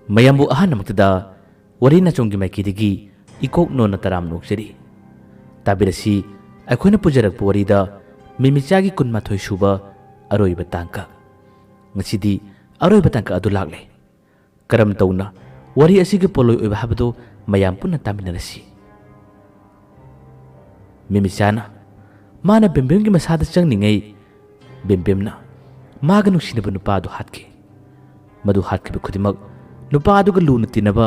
ꯃꯌꯥꯝꯕꯨ ꯑꯍꯥꯟꯕꯃꯛꯇꯗ ꯋꯥꯔꯤ ꯅꯆꯣꯡꯒꯤ ꯃꯥꯏꯀꯩꯗꯒꯤ ꯏꯀꯣꯛ ꯅꯣꯟꯅ ꯇꯔꯥꯝ ꯅꯣꯛꯆꯔꯤ꯫ ꯇꯥꯕꯤꯔꯁꯤ ꯑꯩꯈꯣꯏꯅ ꯄꯨꯖꯔꯛꯄ ꯋꯥꯔꯤꯗ ꯃꯤꯃꯤꯆꯥꯒꯤ 12 ꯁꯨꯕ ꯑꯔꯣꯏꯕ ꯇꯥꯡꯀꯛ꯫ ꯉꯁꯤꯗꯤ ꯑꯔꯣꯏꯕ ꯇꯥꯡꯀꯛ ꯑꯗꯨ ꯂꯥꯛꯂꯦ꯫ ꯀꯔꯝ ꯇꯧꯅ ꯋꯥꯔꯤ ꯑꯁꯤꯒꯤ ꯄꯣꯠꯂꯣꯏ ꯑꯣꯏꯕ ꯍꯥꯏꯕꯗꯨ ꯃꯌꯥꯝ ꯄꯨꯟꯅ ꯇꯥꯃꯤꯟꯅꯔꯁꯤ꯫ ꯃꯤꯃꯤꯆꯥꯅ ꯃꯥꯅ ꯕꯦꯝꯕꯦꯝꯒꯤ ꯃꯁꯥꯗ ꯆꯪꯅꯤꯡꯉꯩ ꯕꯦꯝꯕꯦꯝꯅ ꯃꯥꯒ ꯅꯨꯡꯁꯤꯅꯕ ꯅꯨꯄꯥ ꯑꯗꯨ ꯍꯥꯠꯈꯤ꯫ ꯃꯗꯨ ꯍꯥꯠꯈꯤꯕ ꯈꯨꯗꯤꯡꯃꯛ ꯅꯨꯄꯥ ꯑꯗꯨꯒ ꯂꯨꯅ ꯇꯤꯟꯅꯕ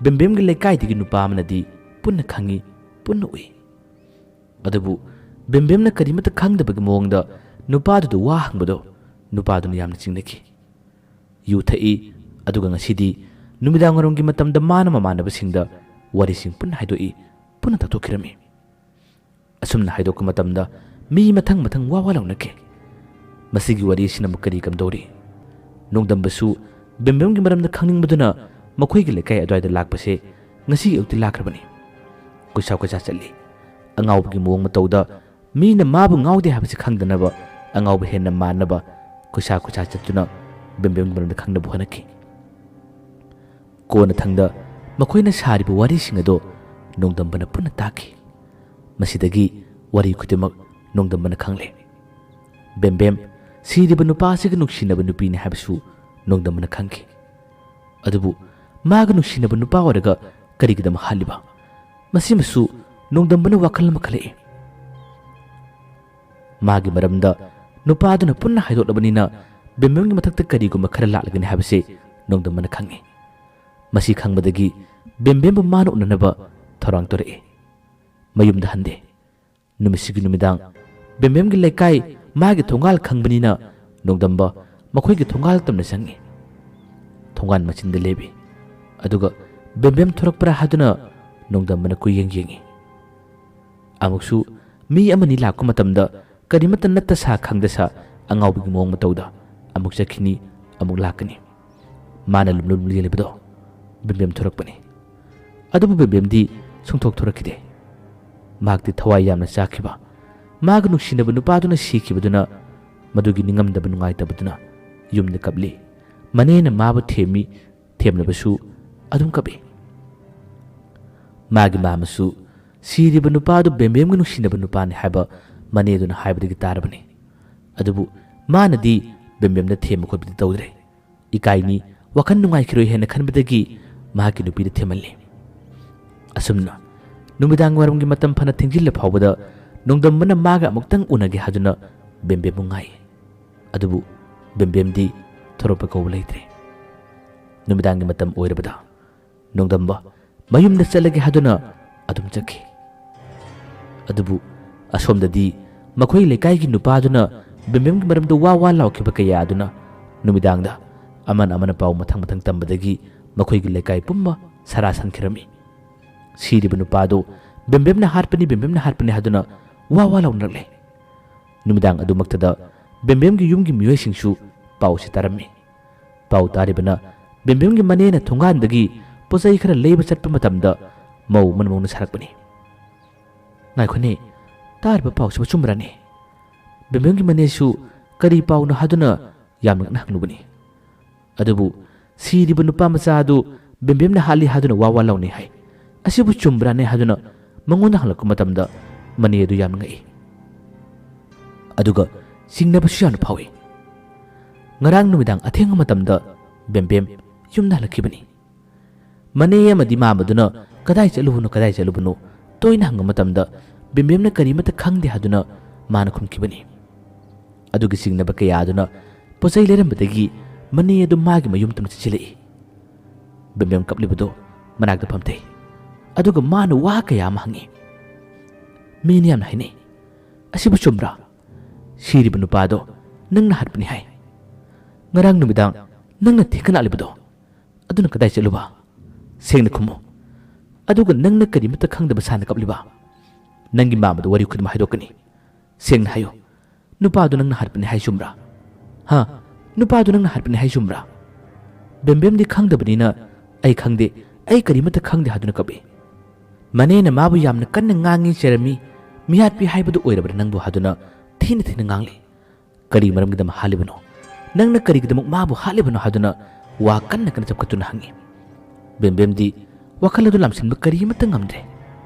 ꯕꯦꯝꯕꯦꯝꯒꯤ ꯂꯩꯀꯥꯏꯗꯒꯤ ꯅꯨꯄꯥ ꯑꯃꯅꯗꯤ ꯄꯨꯟꯅ ꯈꯪꯉꯤ, ꯄꯨꯟꯅ ꯎꯏ꯫ ꯑꯗꯨꯕꯨ ꯕꯦꯝꯕꯦꯝꯅ ꯀꯔꯤꯃꯠꯇ ꯈꯪꯗꯕꯒꯤ ꯃꯑꯣꯡꯗ ꯅꯨꯄꯥꯗꯨꯗ ꯋꯥ ꯍꯪꯕꯗꯣ ꯅꯨꯄꯥꯗꯨꯅ ꯌꯥꯝꯅ ꯆꯤꯡꯅꯈꯤ꯫ ꯌꯨ ꯊꯛꯏ, ꯑꯗꯨꯒ ꯉꯁꯤꯗꯤ ꯅꯨꯃꯤꯗꯥꯡꯋꯥꯏꯔꯝꯒꯤ ꯃꯇꯝꯗ ꯃꯥꯅ ꯃꯃꯥꯟꯅꯕꯁꯤꯡꯗ ꯋꯥꯔꯤꯁꯤꯡ ꯄꯨꯟꯅ ꯍꯥꯏꯗꯣꯛꯏ, ꯄꯨꯟꯅ ꯇꯥꯛꯊꯣꯛꯈꯤꯔꯝꯃꯤ꯫ ꯑꯁꯨꯝꯅ ꯍꯥꯏꯗꯣꯛꯄ ꯃꯇꯝꯗ ꯃꯤ ꯃꯊꯪ ꯃꯊꯪ ꯋꯥ ꯂꯥꯎꯅꯈꯤ꯫ ꯃꯁꯤꯒꯤ ꯋꯥꯔꯤ ꯑꯁꯤꯅ ꯑꯃꯨꯛ ꯀꯔꯤ ꯀꯝꯗꯧꯔꯤ? ꯅꯣꯡꯗꯝꯕꯁꯨ ꯕꯦꯝꯕꯦꯝꯒꯤ ꯃꯔꯝꯗ ꯈꯪꯅꯤꯡꯕꯗꯨꯅ ꯃꯈꯣꯏꯒꯤ ꯂꯩꯀꯥꯏ ꯑꯗꯨꯋꯥꯏꯗ ꯂꯥꯛꯄꯁꯦ ꯉꯁꯤꯒꯤ ꯑꯌꯨꯛꯇꯤ ꯂꯥꯛꯈ꯭ꯔꯕꯅꯤ꯫ ꯀꯣꯏꯁꯥ ꯀꯣꯏꯁꯥ ꯆꯠꯂꯤ꯫ ꯑꯉꯥꯎꯕꯒꯤ ꯃꯑꯣꯡ ꯃꯇꯧꯗ ꯃꯤꯅ ꯃꯥꯕꯨ ꯉꯥꯎꯗꯦ ꯍꯥꯏꯕꯁꯤ ꯈꯪꯗꯅꯕ ꯑꯉꯥꯎꯕ ꯍꯦꯟꯅ ꯃꯥꯟꯅꯕ ꯀꯣꯏꯁꯥ ꯆꯠꯇꯨꯅ ꯕꯦꯝꯕꯦꯝꯒꯤ ꯃꯔꯝꯗ ꯈꯪꯅꯕ ꯍꯣꯠꯅꯈꯤ꯫ ꯀꯣꯟꯅ ꯊꯪꯗ ꯃꯈꯣꯏꯅ ꯁꯥꯔꯤꯕ ꯋꯥꯔꯤꯁꯤꯡ ꯑꯗꯣ ꯅꯣꯡꯗꯝꯕꯅ ꯄꯨꯟꯅ ꯇꯥꯈꯤ꯫ ꯃꯁꯤꯗꯒꯤ ꯋꯥꯔꯤ ꯈꯨꯗꯤꯡꯃꯛ ꯅꯣꯡꯗꯝꯕꯅ ꯈꯪꯂꯦ꯫ ꯕꯦꯝꯕꯦꯝ ꯁꯤꯔꯤꯕ ꯅꯨꯄꯥ ꯑꯁꯤꯒ ꯅꯨꯡꯁꯤꯅꯕ ꯅꯨꯄꯤꯅꯤ ꯍꯥꯏꯕꯁꯨ ꯅꯣꯡꯗꯝꯕꯅ ꯈꯪꯈꯤ꯫ ꯑꯗꯨꯕꯨ ꯃꯥꯒ ꯅꯨꯡꯁꯤꯅꯕ ꯅꯨꯄꯥ ꯑꯣꯏꯔꯒ ꯀꯔꯤꯒꯤꯗꯃꯛ ꯍꯥꯠꯂꯤꯕ? ꯃꯁꯤꯃꯁꯨ ꯅꯣꯡꯗꯝꯕꯅ ꯋꯥꯈꯜ ꯑꯃ ꯈꯜꯂꯛꯏ꯫ ꯃꯥꯒꯤ ꯃꯔꯝꯗ ꯅꯨꯄꯥꯗꯨꯅ ꯄꯨꯟꯅ ꯍꯥꯏꯗꯣꯛꯂꯕꯅꯤꯅ ꯕꯦꯝꯕꯦꯝꯒꯤ ꯃꯊꯛꯇ ꯀꯔꯤꯒꯨꯝꯕ ꯈꯔ ꯂꯥꯛꯂꯒꯅꯤ ꯍꯥꯏꯕꯁꯤ ꯅꯣꯡꯗꯝꯕꯅ ꯈꯪꯉꯤ꯫ ꯃꯁꯤ ꯈꯪꯕꯗꯒꯤ ꯕꯦꯝꯕꯦꯝꯕꯨ ꯃꯥꯅ ꯎꯅꯅꯕ ꯊꯧꯔꯥꯡ ꯇꯧꯔꯛꯏ꯫ ꯃꯌꯨꯝꯗ ꯍꯟꯗꯦ꯫ ꯅꯨꯃꯤꯠꯁꯤꯒꯤ ꯅꯨꯃꯤꯗꯥꯡ ꯕꯦꯝꯕꯦꯝꯒꯤ ꯂꯩꯀꯥꯏ ꯃꯥꯒꯤ ꯊꯣꯡꯒꯥꯜ ꯈꯪꯕꯅꯤꯅ ꯅꯣꯡꯗꯝꯕ ꯃꯈꯣꯏꯒꯤ ꯊꯣꯡꯒꯥꯜ ꯇꯝꯅ ꯆꯪꯉꯤ꯫ ꯊꯣꯡꯒꯥꯜ ꯃꯆꯤꯟꯗ ꯂꯦꯞꯄꯤ꯫ ꯑꯗꯨꯒ ꯕꯦꯝꯕꯦꯝ ꯊꯣꯔꯛꯄ꯭ꯔꯥ ꯍꯥꯏꯗꯨꯅ ꯅꯣꯡꯗꯝꯕꯅ ꯀꯨꯌꯦꯡ ꯌꯦꯡꯉꯤ꯫ ꯑꯃꯨꯛꯁꯨ ꯃꯤ ꯑꯃꯅꯤ ꯂꯥꯛꯄ ꯃꯇꯝꯗ ꯀꯔꯤꯃꯠꯇ ꯅꯠꯇ ꯁꯥ ꯈꯪꯗ ꯁꯥ ꯑꯉꯥꯎꯕꯒꯤ ꯃꯑꯣꯡ ꯃꯇꯧꯗ ꯑꯃꯨꯛ ꯆꯠꯈꯤꯅꯤ, ꯑꯃꯨꯛ ꯂꯥꯛꯀꯅꯤ꯫ ꯃꯥꯅ ꯂꯨꯝꯂꯨꯝ ꯌꯦꯡꯂꯤꯕꯗꯣ ꯕꯦꯝꯕꯦꯝ ꯊꯣꯔꯛꯄꯅꯤ꯫ ꯑꯗꯨꯕꯨ ꯕꯦꯝꯕꯦꯝꯗꯤ ꯁꯨꯡꯊꯣꯛ ꯊꯣꯔꯛꯈꯤꯗꯦ꯫ ꯃꯍꯥꯛꯇꯤ ꯊꯋꯥꯏ ꯌꯥꯝꯅ ꯆꯥꯛꯈꯤꯕ, ꯃꯥꯒ ꯅꯨꯡꯁꯤꯅꯕ ꯅꯨꯄꯥꯗꯨꯅ ꯁꯤꯈꯤꯕꯗꯨꯅ ꯃꯗꯨꯒꯤ ꯅꯤꯡꯉꯝꯗꯕ ꯅꯨꯡꯉꯥꯏꯇꯕꯗꯨꯅ ꯌꯨꯝꯗ ꯀꯞꯂꯤ꯫ ꯃꯅꯦꯅ ꯃꯥꯕꯨ ꯊꯦꯝꯃꯤ, ꯊꯦꯝꯂꯕꯁꯨ ꯑꯗꯨꯝ ꯀꯞꯏ꯫ ꯃꯥꯒꯤ ꯃꯥꯃꯁꯨ ꯁꯤꯔꯤꯕ ꯅꯨꯄꯥꯗꯨ ꯕꯦꯝꯕꯦꯝꯒ ꯅꯨꯡꯁꯤꯅꯕ ꯅꯨꯄꯥꯅꯤ ꯍꯥꯏꯕ ꯃꯅꯦꯗꯨꯅ ꯍꯥꯏꯕꯗꯒꯤ ꯇꯥꯔꯕꯅꯤ꯫ ꯑꯗꯨꯕꯨ ꯃꯥꯅꯗꯤ ꯕꯦꯝꯕꯦꯝꯗ ꯊꯦꯝꯕ ꯈꯣꯠꯄꯗꯤ ꯇꯧꯗ꯭ꯔꯦ꯫ ꯏꯀꯥꯏꯅꯤ, ꯋꯥꯈꯜ ꯅꯨꯡꯉꯥꯏꯈꯤꯔꯣꯏ ꯍꯥꯏꯅ ꯈꯟꯕꯗꯒꯤ ꯃꯍꯥꯛꯀꯤ ꯅꯨꯄꯤꯗ ꯊꯦꯝꯍꯜꯂꯤ꯫ ꯑꯁꯨꯝꯅ ꯅꯨꯃꯤꯗꯥꯡ ꯋꯥꯏꯔꯝꯒꯤ ꯃꯇꯝ ꯐꯅ ꯊꯦꯡꯖꯤꯜꯂ ꯐꯥꯎꯕꯗ ꯅꯣꯡꯗꯝꯕꯅ ꯃꯥꯒ ꯑꯃꯨꯛꯇꯪ ꯎꯅꯒꯦ ꯍꯥꯏꯗꯨꯅ ꯕꯦꯝꯕꯦꯝꯕꯨ ꯉꯥꯏ꯫ ꯑꯗꯨꯕꯨ ꯕꯦꯝꯕꯦꯝꯗꯤ ꯊꯣꯔꯛꯄ ꯀꯧꯕ ꯂꯩꯇ꯭ꯔꯦ꯫ ꯅꯨꯃꯤꯗꯥꯡꯒꯤ ꯃꯇꯝ ꯑꯣꯏꯔꯕꯗ ꯅꯣꯡꯗꯝꯕ ꯃꯌꯨꯝꯗ ꯆꯠꯂꯒꯦ ꯍꯥꯏꯗꯨꯅ ꯑꯗꯨꯝ ꯆꯠꯈꯤ꯫ ꯑꯗꯨꯕꯨ ꯑꯁꯣꯝꯗꯗꯤ ꯃꯈꯣꯏ ꯂꯩꯀꯥꯏꯒꯤ ꯅꯨꯄꯥꯗꯨꯅ ꯕꯦꯝꯕꯦꯝꯒꯤ ꯃꯔꯝꯗ ꯋꯥ ꯂꯥꯎꯈꯤꯕ ꯀꯌꯥ ꯑꯗꯨꯅ ꯅꯨꯃꯤꯗꯥꯡꯗ ꯑꯃꯅ ꯄꯥꯎ ꯃꯊꯪ ꯇꯝꯕꯗꯒꯤ ꯃꯈꯣꯏꯒꯤ ꯂꯩꯀꯥꯏ ꯄꯨꯝꯕ ꯁꯔꯥ ꯁꯟꯈꯤꯔꯝꯃꯤ꯫ ꯁꯤꯔꯤꯕ ꯅꯨꯄꯥꯗꯨ ꯕꯦꯝꯕꯦꯝꯅ ꯍꯥꯠꯄꯅꯤ, ꯕꯦꯝꯕꯦꯝꯅ ꯍꯥꯠꯄꯅꯤ ꯍꯥꯏꯗꯨꯅ ꯋꯥ ꯂꯥꯎꯅꯔꯛꯂꯦ꯫ ꯅꯨꯃꯤꯗꯥꯡ ꯑꯗꯨꯃꯛꯇꯗ ꯕꯦꯝꯕꯦꯝꯒꯤ ꯌꯨꯝꯒꯤ ꯃꯤꯑꯣꯏꯁꯤꯡꯁꯨ ꯄꯥꯎꯁꯤ ꯇꯥꯔꯝꯃꯤ꯫ ꯄꯥꯎ ꯇꯥꯔꯤꯕꯅ ꯕꯦꯝꯕꯦꯝꯒꯤ ꯃꯅꯦꯅ ꯊꯣꯡꯒꯥꯟꯗꯒꯤ ꯄꯣꯠꯆꯩ ꯈꯔ ꯂꯩꯕ ꯆꯠꯄ ꯃꯇꯝꯗ ꯃꯧ ꯑꯃꯅ ꯃꯧꯅ ꯁꯥꯔꯛꯄꯅꯤ꯫ ꯉꯥꯏꯈꯣꯅꯦ, ꯇꯥꯔꯤꯕ ꯄꯥꯎꯁꯤꯕꯨ ꯆꯨꯝꯕ꯭ꯔꯅꯦ? ꯕꯦꯝꯕꯦꯝꯒꯤ ꯃꯅꯦꯁꯨ ꯀꯔꯤ ꯄꯥꯎꯅꯣ ꯍꯥꯏꯗꯨꯅ ꯌꯥꯝ ꯉꯛꯅ ꯍꯪꯂꯨꯕꯅꯤ꯫ ꯑꯗꯨꯕꯨ ꯁꯤꯔꯤꯕ ꯅꯨꯄꯥ ꯃꯆꯥ ꯑꯗꯨ ꯕꯦꯝꯕꯦꯝꯅ ꯍꯥꯠꯂꯤ ꯍꯥꯏꯗꯨꯅ ꯋꯥ ꯂꯥꯎꯅꯩ ꯍꯥꯏ꯫ ꯑꯁꯤꯕꯨ ꯆꯨꯝꯕ꯭ꯔꯥꯅꯦ ꯍꯥꯏꯗꯨꯅ ꯃꯉꯣꯟꯗ ꯍꯪꯂꯛꯄ ꯃꯇꯝꯗ ꯃꯅꯦ ꯑꯗꯨ ꯌꯥꯝꯅ ꯉꯛꯏ꯫ ꯑꯗꯨꯒ ꯆꯤꯡꯅꯕꯁꯨ ꯌꯥꯝꯅ ꯐꯥꯎꯏ꯫ ꯉꯔꯥꯡ ꯅꯨꯃꯤꯗꯥꯡ ꯑꯊꯦꯡꯕ ꯃꯇꯝꯗ ꯕꯦꯝꯕꯦꯝ ꯌꯨꯝꯗ ꯍꯜꯂꯛꯈꯤꯕꯅꯤ꯫ ꯃꯅꯦ ꯑꯃꯗꯤ ꯃꯥꯝꯕꯗꯨꯅ ꯀꯗꯥꯏ ꯆꯠꯂꯨꯕꯅꯣ ꯇꯣꯏꯅ ꯍꯪꯕ ꯃꯇꯝꯗ ꯕꯦꯝꯕꯦꯝꯅ ꯀꯔꯤꯃꯠꯇ ꯈꯪꯗꯦ ꯍꯥꯏꯗꯨꯅ ꯃꯥꯅ ꯈꯨꯝꯈꯤꯕꯅꯤ꯫ ꯑꯗꯨꯒꯤ ꯆꯤꯡꯅꯕ ꯀꯌꯥ ꯑꯗꯨꯅ ꯄꯣꯠꯆꯩ ꯂꯩꯔꯝꯕꯗꯒꯤ ꯃꯅꯦ ꯑꯗꯨ ꯃꯥꯒꯤ ꯃꯌꯨꯝ ꯇꯝꯅ ꯆꯠꯁꯤꯜꯂꯛꯏ꯫ ꯕꯦꯝꯕꯦꯝ ꯀꯞꯂꯤꯕꯗꯣ ꯃꯅꯥꯛꯇ ꯐꯝꯊꯩ꯫ ꯑꯗꯨꯒ ꯃꯥꯅ ꯋꯥ ꯀꯌా ꯑꯃ ꯍꯪꯉꯤ꯫ ꯃꯤꯅ ꯌꯥꯝꯅ ꯍꯥꯏꯅꯩ, ꯑꯁꯤꯕꯨ ꯆꯨꯝꯕ꯭ꯔꯥ? ꯁꯤꯔꯤꯕ ꯅꯨꯄꯥꯗꯣ ꯅꯪꯅ ꯍꯥꯠꯄꯅꯤ ꯍꯥꯏ꯫ ꯉꯔꯥꯡ ꯅꯨꯃꯤꯗꯥꯡ ꯅꯪꯅ ꯊꯦꯛꯀ ꯂꯥꯛꯂꯤꯕꯗꯣ ꯑꯗꯨꯅ ꯀꯗꯥꯏ ꯆꯠꯂꯨꯕ? ꯁꯦꯡꯅ ꯈꯨꯝꯃꯨ꯫ ꯑꯗꯨꯒ ꯅꯪꯅ ꯀꯔꯤꯃꯠꯇ ꯈꯪꯗꯕ ꯁꯥꯅ ꯀꯞꯂꯤꯕ? ꯅꯪꯒꯤ ꯃꯥꯝꯕꯗ ꯋꯥꯔꯤ ꯈꯨꯗꯤꯡꯃꯛ ꯍꯥꯏꯗꯣꯛꯀꯅꯤ꯫ ꯁꯦꯡꯅ ꯍꯥꯏꯌꯨ, ꯅꯨꯄꯥꯗꯨ ꯅꯪꯅ ꯍꯥꯠꯄꯅꯤ ꯍꯥꯏ ꯆꯨꯝꯕ꯭ꯔꯥ? ꯅꯨꯄꯥꯗꯨ ꯅꯪꯅ ꯍꯥꯠꯄꯅꯤ ꯍꯥꯏ ꯆꯨꯝꯕ꯭ꯔꯥ? ꯕꯦꯝꯕꯦꯝꯗꯤ ꯈꯪꯗꯕꯅꯤꯅ ꯑꯩ ꯈꯪꯗꯦ, ꯑꯩ ꯀꯔꯤꯃꯠꯇ ꯈꯪꯗꯦ ꯍꯥꯏꯗꯨꯅ ꯀꯞꯏ꯫ ꯃꯅꯦꯅ ꯃꯥꯕꯨ ꯌꯥꯝꯅ ꯀꯟꯅ ꯉꯥꯡꯉꯤ ꯆꯩꯔꯝꯃꯤ, ꯃꯤꯍꯥꯠꯄꯤ ꯍꯥꯏꯕꯗꯨ ꯑꯣꯏꯔꯕ꯭ꯔꯥ ꯅꯪꯕꯨ ꯍꯥꯏꯗꯨꯅ ꯊꯤꯅ ꯉꯥꯡꯂꯤ꯫ ꯀꯔꯤ ꯃꯔꯝꯒꯤꯗꯃꯛ ꯍꯥꯠꯂꯤꯕꯅꯣ? ꯅꯪꯅ ꯀꯔꯤꯒꯤꯗꯃꯛ ꯃꯥꯕꯨ ꯍꯥꯠꯂꯤꯕꯅꯣ ꯍꯥꯏꯗꯨꯅ ꯋꯥ ꯀꯟꯅ ꯆꯞꯈꯠꯇꯨꯅ ꯍꯪꯉꯤ꯫ ꯕꯦꯝꯕꯦꯝꯗꯤ ꯋꯥꯈꯜ ꯑꯗꯨ ꯂꯥꯝꯁꯤꯟꯕ ꯀꯔꯤꯃꯠꯇ ꯉꯝꯗ꯭ꯔꯦ꯫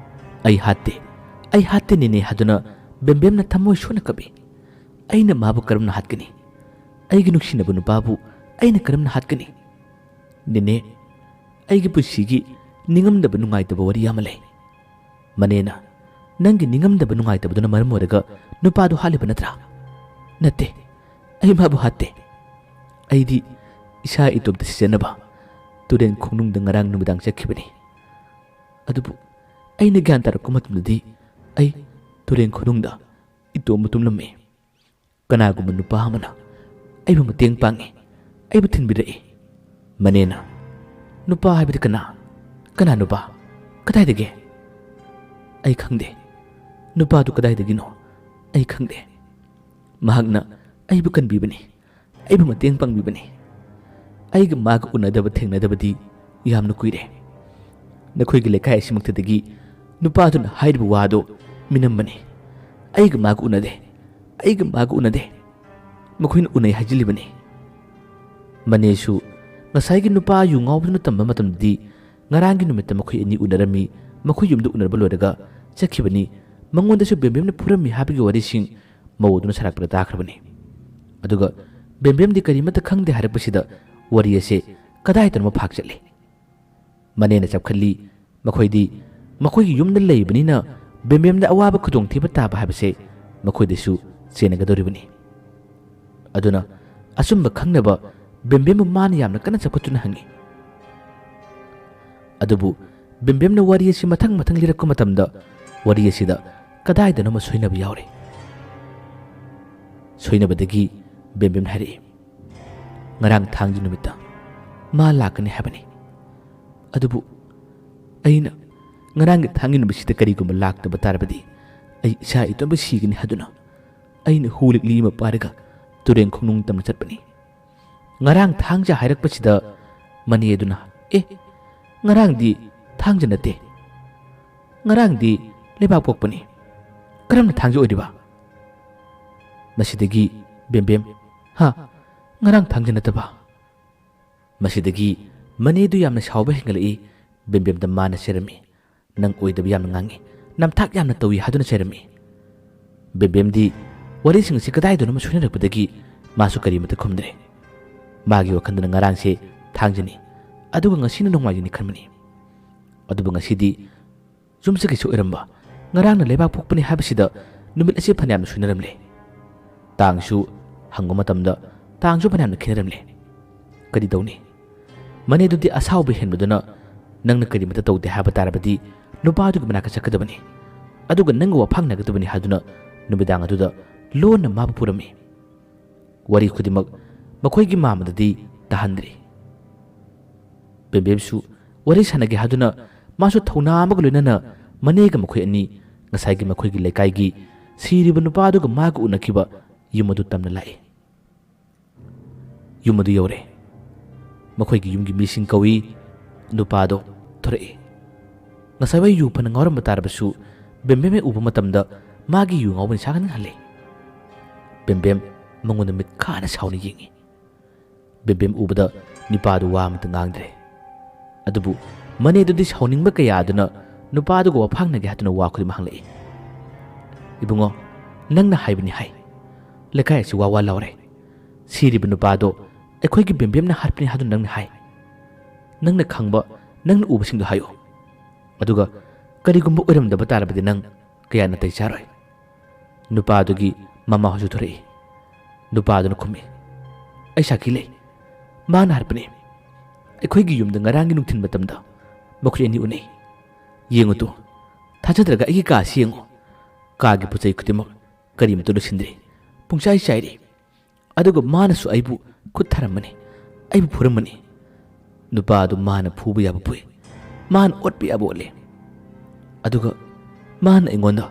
ꯑꯩ ꯍꯥꯠꯇꯦ ꯅꯦꯅꯦ ꯍꯥꯗꯨꯅ ꯕꯦꯝꯕꯦꯝꯅ ꯊꯃꯣꯏ ꯁꯣꯟꯅ ꯀꯞꯄꯤ꯫ ꯑꯩꯅ ꯃꯥꯕꯨ ꯀꯔꯝꯅ ꯍꯥꯠꯀꯅꯤ? ꯑꯩꯒꯤ ꯅꯨꯡꯁꯤꯅꯕ ꯅꯨꯄꯥꯕꯨ ꯑꯩꯅ ꯀꯔꯝꯅ ꯍꯥꯠꯀꯅꯤ? ꯅꯦꯅꯦ, ꯑꯩꯒꯤ ꯄꯨꯟꯁꯤꯒꯤ ꯅꯤꯡꯉꯝꯗꯕ ꯅꯨꯡꯉꯥꯏꯇꯕ ꯋꯥꯔꯤ ꯑꯃ ꯂꯩ꯫ ꯃꯅꯦꯅ ꯅꯪꯒꯤ ꯅꯤꯡꯉꯝꯗꯕ ꯅꯨꯡꯉꯥꯏꯇꯕꯗꯨꯅ ꯃꯔꯝ ꯑꯣꯏꯔꯒ ꯅꯨꯄꯥꯗꯨ ꯍꯥꯠꯂꯤꯕ ꯅꯠꯇ꯭ꯔꯥ? ꯅꯠꯇꯦ, ꯑꯩ ꯃꯥꯕꯨ ꯍꯥꯠꯇꯦ꯫ ꯑꯩꯗꯤ ꯏꯁꯥ ꯏꯇꯣꯝꯇ ꯁꯤꯖꯟꯅꯕ ꯇꯨꯔꯦꯟ ꯈꯣꯡꯅꯨꯡꯗ ꯉꯔꯥꯡ ꯅꯨꯃꯤꯗꯥꯡ ꯆꯠꯈꯤꯕꯅꯤ꯫ ꯑꯗꯨꯕꯨ ꯑꯩꯅ ꯒ꯭ꯌꯥꯟ ꯇꯥꯔꯛꯄ ꯃꯇꯝꯗꯗꯤ ꯑꯩ ꯇꯨꯔꯦꯟ ꯈꯣꯡꯅꯨꯡꯗ ꯏꯇꯣꯝꯕ ꯇꯨꯝꯂꯝꯃꯤ꯫ ꯀꯅꯥꯒꯨꯝꯕ ꯅꯨꯄꯥ ꯑꯃꯅ ꯑꯩꯕꯨ ꯃꯇꯦꯡ ꯄꯥꯡꯉꯤ, ꯑꯩꯕꯨ ꯊꯤꯟꯕꯤꯔꯛꯏ꯫ ꯃꯅꯦꯅ ꯅꯨꯄꯥ ꯍꯥꯏꯕꯗꯤ ꯀꯅꯥ ꯅꯨꯄꯥ? ꯀꯗꯥꯏꯗꯒꯤ? ꯑꯩ ꯈꯪꯗꯦ꯫ ꯅꯨꯄꯥꯗꯨ ꯀꯗꯥꯏꯗꯒꯤꯅꯣ? ꯑꯩ ꯈꯪꯗꯦ꯫ ꯃꯍꯥꯛꯅ ꯑꯩꯕꯨ ꯀꯟꯕꯤꯕꯅꯤ, ꯑꯩꯕꯨ ꯃꯇꯦꯡ ꯄꯥꯡꯕꯤꯕꯅꯤ꯫ ꯑꯩꯒ ꯃꯥꯒ ꯎꯅꯗꯕ ꯊꯦꯡꯅꯗꯕꯗꯤ ꯌꯥꯝꯅ ꯀꯨꯏꯔꯦ꯫ ꯅꯈꯣꯏꯒꯤ ꯂꯩꯀꯥꯏ ꯑꯁꯤꯃꯛꯇꯗꯒꯤ ꯅꯨꯄꯥꯗꯨꯅ ꯍꯥꯏꯔꯤꯕ ꯋꯥꯗꯣ ꯃꯤꯅꯝꯕꯅꯤ꯫ ꯑꯩꯒ ꯃꯥꯒ ꯎꯅꯗꯦ꯫ ꯃꯈꯣꯏꯅ ꯎꯅꯩ ꯍꯥꯏꯖꯤꯜꯂꯤꯕꯅꯤ꯫ ꯃꯅꯦꯁꯨ ꯉꯁꯥꯏꯒꯤ ꯅꯨꯄꯥ ꯌꯨ ꯉꯥꯎꯕꯗꯨꯅ ꯇꯝꯕ ꯃꯇꯝꯗꯗꯤ ꯉꯔꯥꯡꯒꯤ ꯅꯨꯃꯤꯠꯇ ꯃꯈꯣꯏ ꯑꯅꯤ ꯎꯅꯔꯝꯃꯤ, ꯃꯈꯣꯏ ꯌꯨꯝꯗ ꯎꯅꯔꯕ ꯂꯣꯏꯔꯒ ꯆꯠꯈꯤꯕꯅꯤ, ꯃꯉꯣꯟꯗꯁꯨ ꯕꯦꯝꯕꯦꯝꯅ ꯐꯨꯔꯝꯃꯤ ꯍꯥꯏꯕꯒꯤ ꯋꯥꯔꯤꯁꯤꯡ ꯃꯧ ꯑꯗꯨꯅ ꯁꯥꯔꯛꯄꯗ ꯇꯥꯈ꯭ꯔꯕꯅꯤ꯫ ꯑꯗꯨꯒ ꯕꯦꯝꯕꯦꯝꯗꯤ ꯀꯔꯤꯃꯠꯇ ꯈꯪꯗꯦ ꯍꯥꯏꯔꯛꯄꯁꯤꯗ ꯋꯥꯔꯤ ꯑꯁꯤ ꯀꯗꯥꯏꯗꯅꯣ ꯐꯥꯛ ꯆꯠꯂꯤ꯫ ꯃꯅꯦꯅ ꯆꯞꯈꯠꯂꯤ, ꯃꯈꯣꯏꯗꯤ ꯃꯈꯣꯏꯒꯤ ꯌꯨꯝꯗ ꯂꯩꯕꯅꯤꯅ ꯕꯦꯝꯕꯦꯝꯗ ꯑꯋꯥꯕ ꯈꯨꯗꯣꯡꯊꯤꯕ ꯇꯥꯕ ꯍꯥꯏꯕꯁꯦ ꯃꯈꯣꯏꯗꯁꯨ ꯆꯦꯟꯅꯒꯗꯧꯔꯤꯕꯅꯤ꯫ ꯑꯗꯨꯅ ꯑꯆꯨꯝꯕ ꯈꯪꯅꯕ ꯕꯦꯝꯕꯦꯝꯕꯨ ꯃꯥꯅ ꯌꯥꯝꯅ ꯀꯟꯅ ꯆꯞꯈꯠꯇꯨꯅ ꯍꯪꯉꯤ꯫ ꯑꯗꯨꯕꯨ ꯕꯦꯝꯕꯦꯝꯅ ꯋꯥꯔꯤ ꯑꯁꯤ ꯃꯊꯪ ꯂꯤꯔꯛꯄ ꯃꯇꯝꯗ ꯋꯥꯔꯤ ꯑꯁꯤꯗ ꯀꯗꯥꯏꯗꯅꯣꯃ ꯁꯣꯏꯅꯕ ꯌꯥꯎꯔꯤ꯫ ꯁꯣꯏꯅꯕꯗꯒꯤ ꯕꯦꯝꯕꯦꯝꯅ ꯍꯥꯏꯔꯛꯏ, ꯉꯔꯥꯡ ꯊꯥꯡꯖ ꯅꯨꯃꯤꯠꯇ ꯃꯥ ꯂꯥꯛꯀꯅꯤ ꯍꯥꯏꯕꯅꯤ꯫ ꯑꯗꯨꯕꯨ ꯑꯩꯅ ꯉꯔꯥꯡꯒꯤ ꯊꯥꯡꯖ ꯅꯨꯃꯤꯠꯁꯤꯗ ꯀꯔꯤꯒꯨꯝꯕ ꯂꯥꯛꯇꯕ ꯇꯥꯔꯕꯗꯤ ꯑꯩ ꯏꯁꯥ ꯏꯇꯣꯝꯇ ꯁꯤꯒꯅꯤ ꯍꯥꯏꯗꯨꯅ ꯑꯩꯅ ꯍꯨ ꯂꯤꯛꯂꯤ ꯑꯃ ꯄꯥꯏꯔꯒ ꯇꯨꯔꯦꯟ ꯈꯣꯡꯅꯨꯡ ꯇꯝꯅ ꯆꯠꯄꯅꯤ꯫ ꯉꯔꯥꯡ ꯊꯥꯡꯖ ꯍꯥꯏꯔꯛꯄꯁꯤꯗ ꯃꯅꯦ ꯑꯗꯨꯅ ꯉꯔꯥꯡꯗꯤ ꯊꯥꯡꯖ ꯅꯠꯇꯦ, ꯉꯔꯥꯡꯗꯤ ꯂꯩꯕꯥꯛꯄꯣꯛꯄꯅꯤ, ꯀꯔꯝꯅ ꯊꯥꯡꯖ ꯑꯣꯏꯔꯤꯕ? ꯃꯁꯤꯗꯒꯤ ꯕꯦꯝꯕꯦꯝ ꯉꯔꯥꯡ ꯊꯥꯡꯖ ꯅꯠꯇꯕ? ꯃꯁꯤꯗꯒꯤ ꯃꯅꯦꯗꯨ ꯌꯥꯝꯅ ꯁꯥꯎꯕ ꯍꯦꯟꯒꯠꯂꯛꯏ꯫ ꯕꯦꯝꯕꯦꯝꯗ ꯃꯥꯅ ꯆꯩꯔꯝꯃꯤ, ꯅꯪ ꯑꯣꯏꯗꯕ ꯌꯥꯝꯅ ꯉꯥꯡꯉꯤ, ꯅꯝꯊꯥꯛ ꯌꯥꯝꯅ ꯇꯧꯏ ꯍꯥꯏꯗꯨꯅ ꯆꯩꯔꯝꯃꯤ꯫ ꯕꯦꯝꯕꯦꯝꯗꯤ ꯋꯥꯔꯤꯁꯤꯡ ꯑꯁꯤ ꯀꯗꯥꯏꯗꯅꯣꯃ ꯁꯣꯏꯅꯔꯛꯄꯗꯒꯤ ꯃꯥꯁꯨ ꯀꯔꯤꯃꯠꯇ ꯈꯨꯝꯗ꯭ꯔꯦ꯫ ꯃꯥꯒꯤ ꯋꯥꯈꯟꯗꯅ ꯉꯔꯥꯡꯁꯦ ꯊꯥꯡꯖꯅꯤ, ꯑꯗꯨꯒ ꯉꯁꯤꯅ ꯅꯣꯡꯃꯥꯏꯖꯤꯡꯅꯤ ꯈꯟꯕꯅꯤ꯫ ꯑꯗꯨꯕꯨ ꯉꯁꯤꯗꯤ ꯌꯨꯝꯁꯀꯩꯁ ꯑꯣꯏꯔꯝꯕ, ꯉꯔꯥꯡꯅ ꯂꯩꯕꯥꯛ ꯄꯣꯛꯄꯅꯤ ꯍꯥꯏꯕꯁꯤꯗ ꯅꯨꯃꯤꯠ ꯑꯁꯤ ꯐꯅꯌꯥꯝꯅ ꯁꯣꯏꯅꯔꯝꯂꯦ꯫ ꯇꯥꯡꯁꯨ ꯍꯪꯕ ꯃꯇꯝꯗ ꯇꯥꯡꯁꯨ ꯐꯅꯌꯥꯝꯅ ꯈꯦꯠꯅꯔꯝꯂꯦ꯫ ꯀꯔꯤ ꯇꯧꯅꯤ? ꯃꯅꯦꯗꯨꯗꯤ ꯑꯁꯥꯎꯕ ꯍꯦꯟꯕꯗꯨꯅ ꯅꯪꯅ ꯀꯔꯤꯃꯠꯇ ꯇꯧꯗꯦ ꯍꯥꯏꯕ ꯇꯥꯔꯕꯗꯤ ꯅꯨꯄꯥꯗꯨꯒꯤ ꯃꯅꯥꯛꯇ ꯆꯠꯀꯗꯕꯅꯤ, ꯑꯗꯨꯒ ꯅꯪꯒ ꯋꯥꯐꯥꯡꯅꯒꯗꯕꯅꯤ ꯍꯥꯏꯗꯨꯅ ꯅꯨꯃꯤꯗꯥꯡ ꯑꯗꯨꯗ ꯂꯣꯟꯅ ꯃꯥꯕꯨ ꯄꯨꯔꯝꯃꯤ꯫ ꯋꯥꯔꯤ ꯈꯨꯗꯤꯡꯃꯛ ꯃꯈꯣꯏꯒꯤ ꯃꯥꯝꯃꯗꯗꯤ ꯇꯥꯍꯟꯗ꯭ꯔꯤ꯫ ꯕꯦꯝꯕꯦꯝꯁꯨ ꯋꯥꯔꯤ ꯁꯥꯟꯅꯒꯦ ꯍꯥꯏꯗꯨꯅ ꯃꯥꯁꯨ ꯊꯧꯅꯥ ꯑꯃꯒ ꯂꯣꯏꯅꯅ ꯃꯅꯦꯒ ꯃꯈꯣꯏ ꯑꯅꯤ ꯉꯁꯥꯏꯒꯤ ꯃꯈꯣꯏꯒꯤ ꯂꯩꯀꯥꯏꯒꯤ ꯁꯤꯔꯤꯕ ꯅꯨꯄꯥꯗꯨꯒ ꯃꯥꯒ ꯎꯅꯈꯤꯕ ꯌꯨꯝ ꯑꯗꯨ ꯇꯝꯅ ꯂꯥꯛꯏ꯫ ꯌꯨꯝ ꯑꯗꯨ ꯌꯧꯔꯦ꯫ ꯃꯈꯣꯏꯒꯤ ꯌꯨꯝꯒꯤ ꯃꯤꯁꯤꯡ ꯀꯧꯏ꯫ ꯅꯨꯄꯥꯗꯣ ꯊꯣꯔꯛꯏ꯫ ꯉꯁꯥꯏꯋꯥꯏ ꯌꯨ ꯐꯅ ꯉꯥꯎꯔꯝꯕ ꯇꯥꯔꯕꯁꯨ ꯕꯦꯝꯕꯦꯝ ꯍꯦꯛ ꯎꯕ ꯃꯇꯝꯗ ꯃꯥꯒꯤ ꯌꯨ ꯉꯥꯎꯕ ꯅꯤꯁꯥ ꯈꯪꯍꯜꯂꯦ꯫ ꯕꯦꯝꯕꯦꯝ ꯃꯉꯣꯟꯗ ꯃꯤꯠ ꯈꯥꯅ ꯁꯥꯎꯅ ꯌꯦꯡꯉꯤ꯫ ꯕꯦꯝꯕꯦꯝ ꯎꯕꯗ ꯅꯨꯄꯥꯗꯨ ꯋꯥ ꯑꯃꯇ ꯉꯥꯡꯗ꯭ꯔꯦ꯫ ꯑꯗꯨꯕꯨ ꯃꯅꯦꯗꯨꯗꯤ ꯁꯥꯎꯅꯤꯡꯕ ꯀꯌꯥꯗꯨꯅ ꯅꯨꯄꯥꯗꯨꯒ ꯋꯥꯐꯥꯡꯅꯒꯦ ꯍꯥꯏꯗꯨꯅ ꯋꯥ ꯈꯨꯗꯤꯡꯃꯛ ꯍꯪꯂꯛꯏ꯫ ꯏꯕꯨꯡꯉꯣ, ꯅꯪꯅ ꯍꯥꯏꯕꯅꯤ ꯍꯥꯏ, ꯂꯩꯀꯥꯏ ꯑꯁꯤ ꯋꯥ ꯂꯥꯎꯔꯦ꯫ ꯁꯤꯔꯤꯕ ꯅꯨꯄꯥꯗꯣ ꯑꯩꯈꯣꯏꯒꯤ ꯕꯦꯝꯕꯦꯝꯅ ꯍꯥꯠꯄꯅꯤ ꯍꯥꯏꯗꯨꯅ ꯅꯪꯅ ꯍꯥꯏ꯫ ꯅꯪꯅ ꯈꯪꯕ, ꯅꯪꯅ ꯎꯕꯁꯤꯡꯗꯣ ꯍꯥꯏꯌꯨ꯫ ꯑꯗꯨꯒ ꯀꯔꯤꯒꯨꯝꯕ ꯑꯣꯏꯔꯝꯗꯕ ꯇꯥꯔꯕꯗꯤ ꯅꯪ ꯀꯌꯥ ꯅꯥꯇꯩ ꯆꯥꯔꯣꯏ꯫ ꯅꯨꯄꯥꯗꯨꯒꯤ ꯃꯃꯥ ꯍꯣꯏꯁꯨ ꯊꯣꯔꯛꯏ꯫ ꯅꯨꯄꯥꯗꯨꯅ ꯈꯨꯝꯃꯤ, ꯑꯩ ꯁꯥꯈꯤ ꯂꯩ, ꯃꯥꯅ ꯍꯥꯠꯄꯅꯤ꯫ ꯑꯩꯈꯣꯏꯒꯤ ꯌꯨꯝꯗ ꯉꯔꯥꯡꯒꯤ ꯅꯨꯡꯊꯤꯜ ꯃꯇꯝꯗ ꯃꯈꯣꯏ ꯑꯅꯤ ꯎꯅꯩ꯫ ꯌꯦꯡꯉꯨꯇꯨ, ꯊꯥꯖꯗ꯭ꯔꯒ ꯑꯩꯒꯤ ꯀꯥꯁꯤ ꯌꯦꯡꯉꯨ꯫ ꯀꯥꯒꯤ ꯄꯣꯠꯆꯩ ꯈꯨꯗꯤꯡꯃꯛ ꯀꯔꯤꯃꯠꯇ ꯂꯣꯏꯁꯤꯟꯗ꯭ꯔꯤ, ꯄꯨꯡꯆꯥꯏ ꯆꯥꯏꯔꯤ꯫ ꯑꯗꯨꯒ ꯃꯥꯅꯁꯨ ꯑꯩꯕꯨ ꯈꯨꯠ ꯊꯥꯔꯝꯕꯅꯤ, ꯑꯩꯕꯨ ꯐꯨꯔꯝꯕꯅꯤ꯫ ꯅꯨꯄꯥꯗꯨ ꯃꯥꯅ ꯐꯨꯕ ꯌꯥꯕ ꯐꯨꯏ, ꯃꯥꯅ ꯑꯣꯠꯄ ꯌꯥꯕ ꯑꯣꯠꯂꯦ꯫ ꯑꯗꯨꯒ ꯃꯥꯅ ꯑꯩꯉꯣꯟꯗ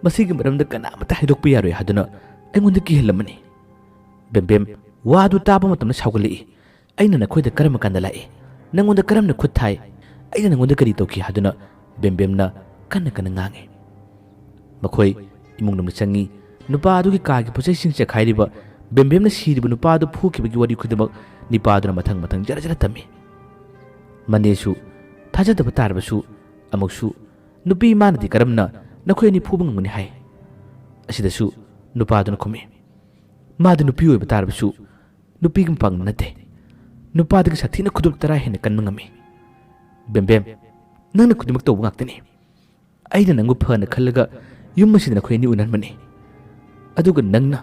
ꯃꯁꯤꯒꯤ ꯃꯔꯝꯗ ꯀꯅꯥꯃꯠꯇ ꯍꯥꯏꯗꯣꯛꯄ ꯌꯥꯔꯣꯏ ꯍꯥꯏꯗꯨꯅ ꯑꯩꯉꯣꯟꯗ ꯀꯤꯍꯜꯂꯝꯕꯅꯤ꯫ ꯕꯦꯝꯕꯦꯝ ꯋꯥꯗꯨ ꯇꯥꯕ ꯃꯇꯝꯗ ꯁꯥꯎꯒꯠꯂꯛꯏ꯫ ꯑꯩꯅ ꯅꯈꯣꯏꯗ ꯀꯔꯝꯕ ꯀꯥꯟꯗ ꯂꯥꯛꯏ? ꯅꯪꯉꯣꯟꯗ ꯀꯔꯝꯅ ꯈꯨꯠ ꯊꯥꯏ? ꯑꯩꯅ ꯅꯪꯉꯣꯟꯗ ꯀꯔꯤ ꯇꯧꯈꯤ ꯍꯥꯏꯗꯨꯅ ꯕꯦꯝꯕꯦꯝꯅ ꯀꯟꯅ ꯉꯥꯡꯉꯤ꯫ ꯃꯈꯣꯏ ꯏꯃꯨꯡ ꯃꯅꯨꯡ ꯆꯪꯉꯤ꯫ ꯅꯨꯄꯥ ꯑꯗꯨꯒꯤ ꯀꯥꯒꯤ ꯄꯣꯠꯆꯩꯁꯤꯡ ꯆꯈꯥꯏꯔꯤꯕ, ꯕꯦꯝꯕꯦꯝꯅ ꯁꯤꯔꯤꯕ ꯅꯨꯄꯥꯗꯨ ꯐꯨꯈꯤꯕꯒꯤ ꯋꯥꯔꯤ ꯈꯨꯗꯤꯡꯃꯛ ꯅꯨꯄꯥꯗꯨꯅ ꯃꯊꯪ ꯖꯔ ꯖꯔ ꯇꯝꯃꯤ꯫ ꯃꯅꯦꯁꯨ ꯊꯥꯖꯗꯕ ꯇꯥꯔꯕꯁꯨ ꯑꯃꯨꯛꯁꯨ ꯅꯨꯄꯤ ꯃꯥꯅꯗꯤ ꯀꯔꯝꯅ ꯅꯈꯣꯏ ꯑꯅꯤ ꯐꯨꯕ ꯉꯝꯒꯅꯤ ꯍꯥꯏ꯫ ꯑꯁꯤꯗꯁꯨ ꯅꯨꯄꯥꯗꯨꯅ ꯈꯨꯝꯃꯤ, ꯃꯥꯗꯨ ꯅꯨꯄꯤ ꯑꯣꯏꯕ ꯇꯥꯔꯕꯁꯨ ꯅꯨꯄꯤꯒꯤ ꯃꯄꯥꯡꯒꯜ ꯅꯠꯇꯦ, ꯅꯨꯄꯥꯗꯒꯤ ꯁꯥꯊꯤꯅ ꯈꯨꯗꯣꯞ 10 ꯍꯦꯟꯅ ꯀꯟꯕ ꯉꯝꯃꯤ꯫ ꯕꯦꯝꯕꯦꯝ, ꯅꯪꯅ ꯈꯨꯗꯤꯡꯃꯛ ꯇꯧꯕ ꯉꯥꯛꯇꯅꯤ꯫ ꯑꯩꯅ ꯅꯪꯕꯨ ꯐꯅ ꯈꯜꯂꯒ ꯌꯨꯝ ꯑꯁꯤꯗ ꯅꯈꯣꯏ ꯑꯅꯤ ꯎꯅꯍꯟꯕꯅꯤ, ꯑꯗꯨꯒ ꯅꯪꯅ